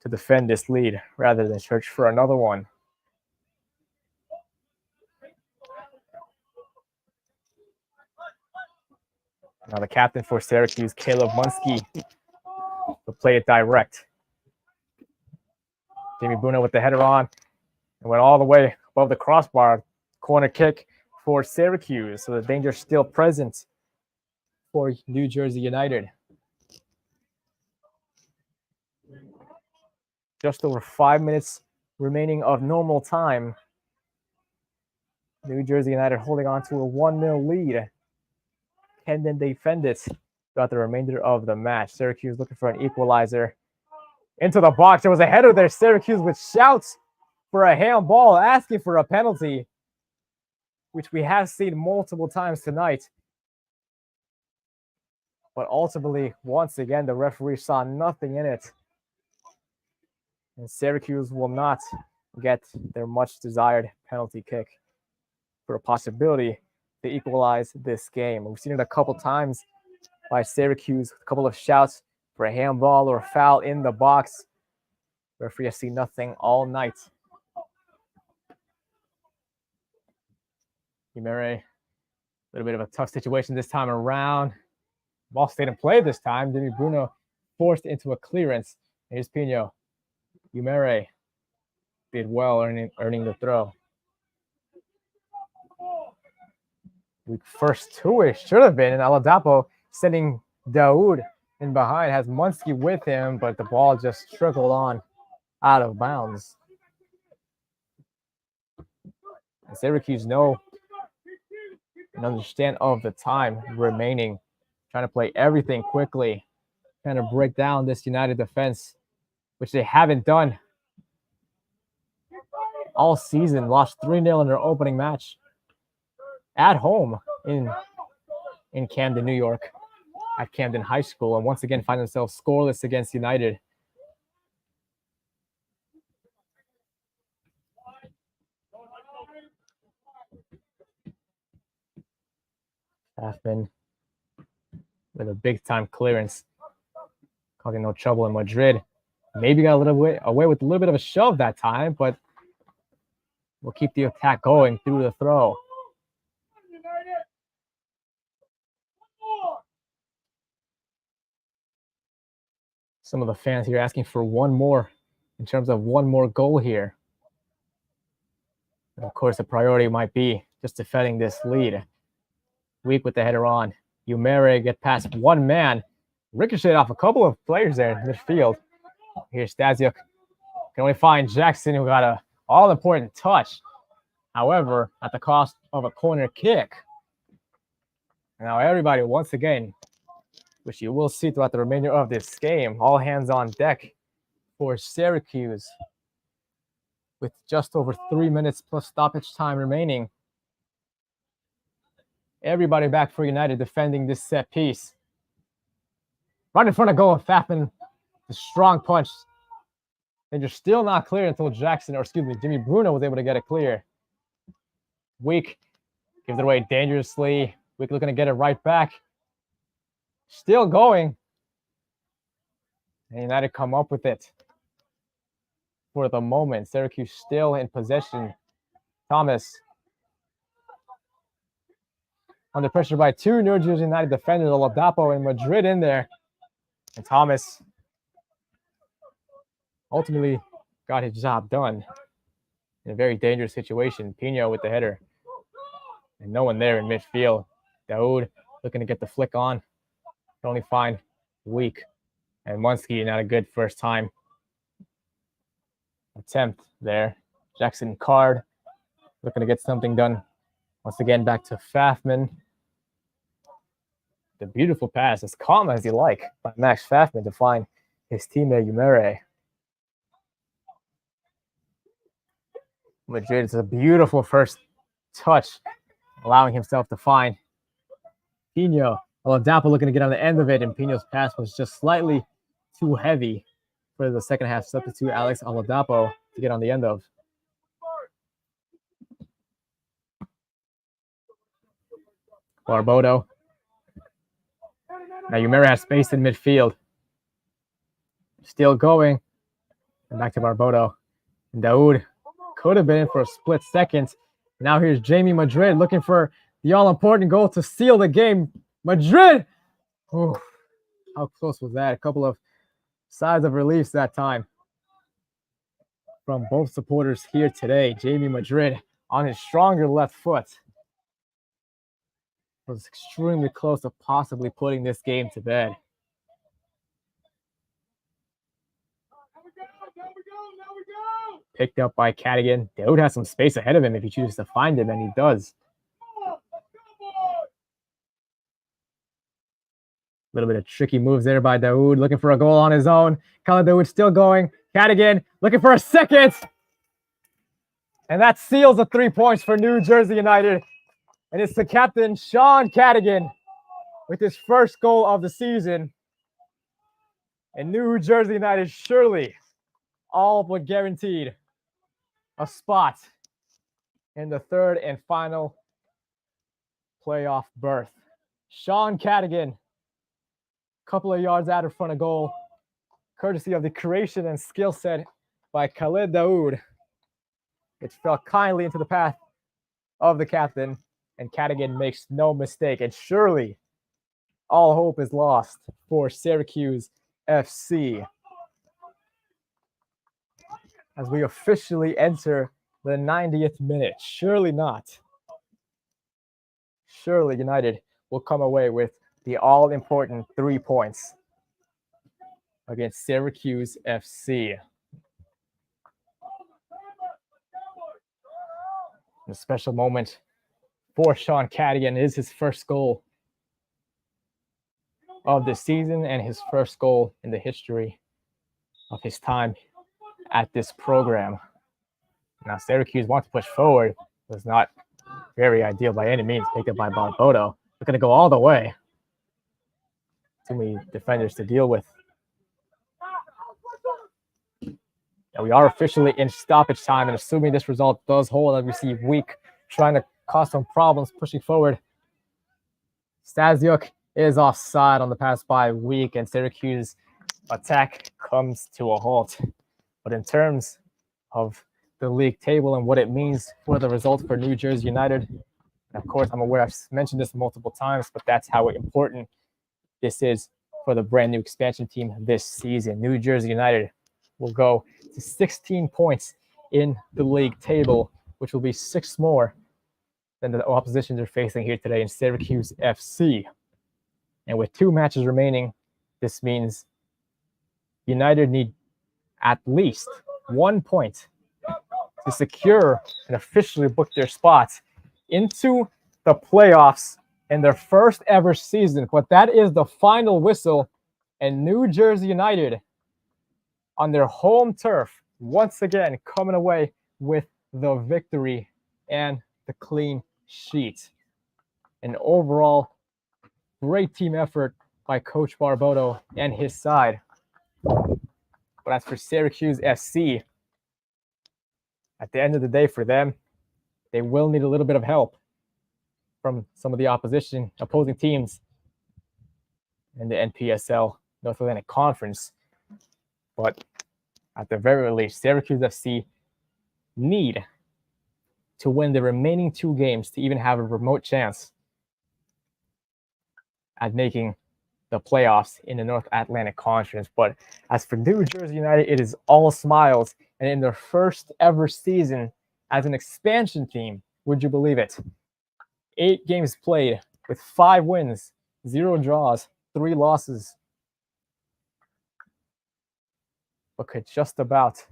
to defend this lead rather than search for another one. Now the captain for Syracuse, Caleb Munsky, will play it direct. Jamie Bruno with the header on and went all the way above the crossbar. Corner kick for Syracuse. So the danger still present for New Jersey United. Just over 5 minutes remaining of normal time. New Jersey United holding on to a 1-0 lead. Can then defend it throughout the remainder of the match. Syracuse looking for an equalizer. Into the box. There was a header there. Syracuse with shouts for a handball, asking for a penalty, which we have seen multiple times tonight. But ultimately, once again, the referee saw nothing in it. And Syracuse will not get their much desired penalty kick for a possibility to equalize this game. We've seen it a couple times by Syracuse, a couple of shouts for a handball or a foul in the box. Referee has seen nothing all night. Umere, a little bit of a tough situation this time around. Ball stayed in play this time. Jimmy Bruno forced into a clearance. Here's Pino. Umere did well earning the throw. Week first two, it should have been. And Oladapo sending Daoud in behind, has Munsky with him, but the ball just trickled on out of bounds. And Syracuse know and understand of the time remaining, trying to play everything quickly, trying to break down this United defense, which they haven't done all season. Lost 3-0 in their opening match at home in Camden, New York, at Camden High School, and once again find themselves scoreless against United. Halfman with a big-time clearance, causing no trouble in Madrid. Maybe got a little bit away with a little bit of a shove that time, but we'll keep the attack going through the throw. Some of the fans here asking for one more, in terms of one more goal here. And of course, the priority might be just defending this lead. Weak with the header on. Umere get past one man. Ricocheted off a couple of players there in midfield. Here's Stasiuk. Can only find Jackson, who got a all-important touch. However, at the cost of a corner kick. Now everybody, once again, which you will see throughout the remainder of this game, all hands on deck for Syracuse. With just over 3 minutes plus stoppage time remaining. Everybody back for United defending this set piece. Right in front of goal, Fafman, the strong punch. And you're still not clear until Jimmy Bruno was able to get it clear. Weak gives it away dangerously. Weak looking to get it right back. Still going. And United come up with it. For the moment, Syracuse still in possession. Thomas under pressure by two New Jersey United defenders, Oladapo and Madrid in there. And Thomas ultimately got his job done in a very dangerous situation. Pino with the header. And no one there in midfield. Daoud looking to get the flick on. Can only find Weak. And Munsky, not a good first time attempt there. Jackson Card looking to get something done. Once again, back to Fafman. The beautiful pass, as calm as you like, by Max Fafman to find his teammate Umere. Madrid is a beautiful first touch, allowing himself to find Pino. Oladapo looking to get on the end of it, and Pino's pass was just slightly too heavy for the second half substitute, Alex Oladapo, to get on the end of. Barbodo. Now Umere has space in midfield. Still going. And back to Barbodo. And Daoud could have been in for a split second. Now here's Jamie Madrid looking for the all-important goal to seal the game. Madrid! Ooh, how close was that? A couple of sighs of relief that time from both supporters here today. Jamie Madrid on his stronger left foot was extremely close to possibly putting this game to bed. Picked up by Cadigan. Daoud has some space ahead of him if he chooses to find him, and he does. A little bit of tricky moves there by Daoud, looking for a goal on his own. Khaled Daoud still going. Cadigan looking for a second. And that seals the 3 points for New Jersey United. And it's the captain, Sean Cadigan, with his first goal of the season. And New Jersey United surely all but guaranteed a spot in the third and final playoff berth. Sean Cadigan, a couple of yards out in front of goal, courtesy of the creation and skill set by Khaled Daoud, which fell kindly into the path of the captain. And Cadigan makes no mistake. And surely all hope is lost for Syracuse FC as we officially enter the 90th minute. Surely not. Surely United will come away with the all-important 3 points against Syracuse FC. A special moment for Sean Cadigan. It is his first goal of the season and his first goal in the history of his time at this program. Now, Syracuse wants to push forward. It was not very ideal by any means, picked up by Barbodo. They're going to go all the way. Too many defenders to deal with. And we are officially in stoppage time, and assuming this result does hold, as we see Week trying to cause some problems pushing forward. Stasiuk is offside on the pass by Week, and Syracuse attack comes to a halt. But in terms of the league table and what it means for the results for New Jersey United, and of course, I'm aware I've mentioned this multiple times, but that's how important this is for the brand new expansion team this season. New Jersey United will go to 16 points in the league table, which will be 6 more than the opposition they're facing here today in Syracuse FC. And with 2 matches remaining, this means United need at least 1 point to secure and officially book their spots into the playoffs in their first ever season. But that is the final whistle, and New Jersey United on their home turf once again coming away with the victory and the clean sheet. An overall great team effort by Coach Barbodo and his side. But as for Syracuse FC, at the end of the day for them, they will need a little bit of help from some of the opposing teams in the NPSL, North Atlantic Conference. But at the very least, Syracuse FC need to win the remaining 2 games to even have a remote chance at making the playoffs in the North Atlantic Conference. But as for New Jersey United, it is all smiles. And in their first ever season as an expansion team, would you believe it? 8 games played with 5 wins, 0 draws, 3 losses. But could just about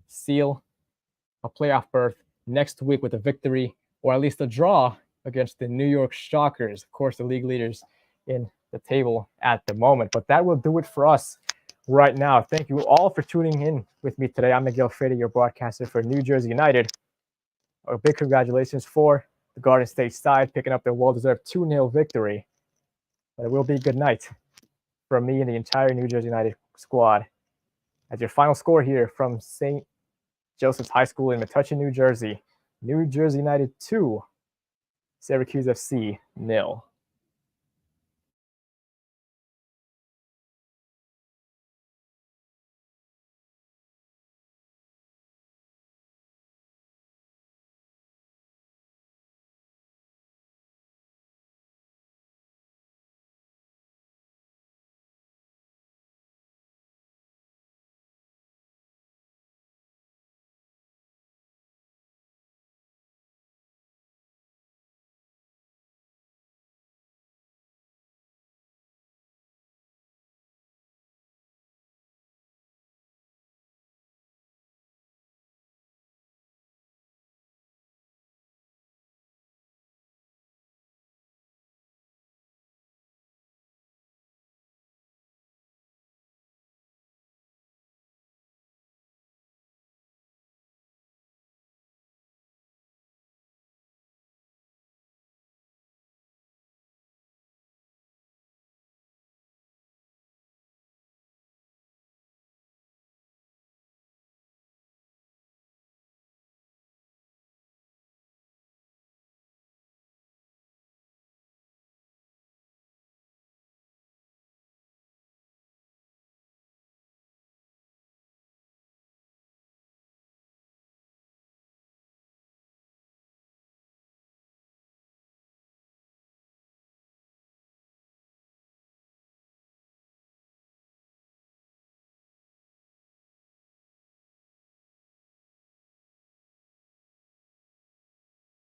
seal a playoff berth next week with a victory, or at least a draw against the New York Shockers, of course, the league leaders in the table at the moment. But that will do it for us right now. Thank you all for tuning in with me today. I'm Miguel Freda, your broadcaster for New Jersey United. A big congratulations for the Garden State side picking up their well-deserved 2-0 victory. But it will be a good night from me and the entire New Jersey United squad. As your final score here from St. Joseph's High School in Metuchen, New Jersey, New Jersey United 2, Syracuse FC 0.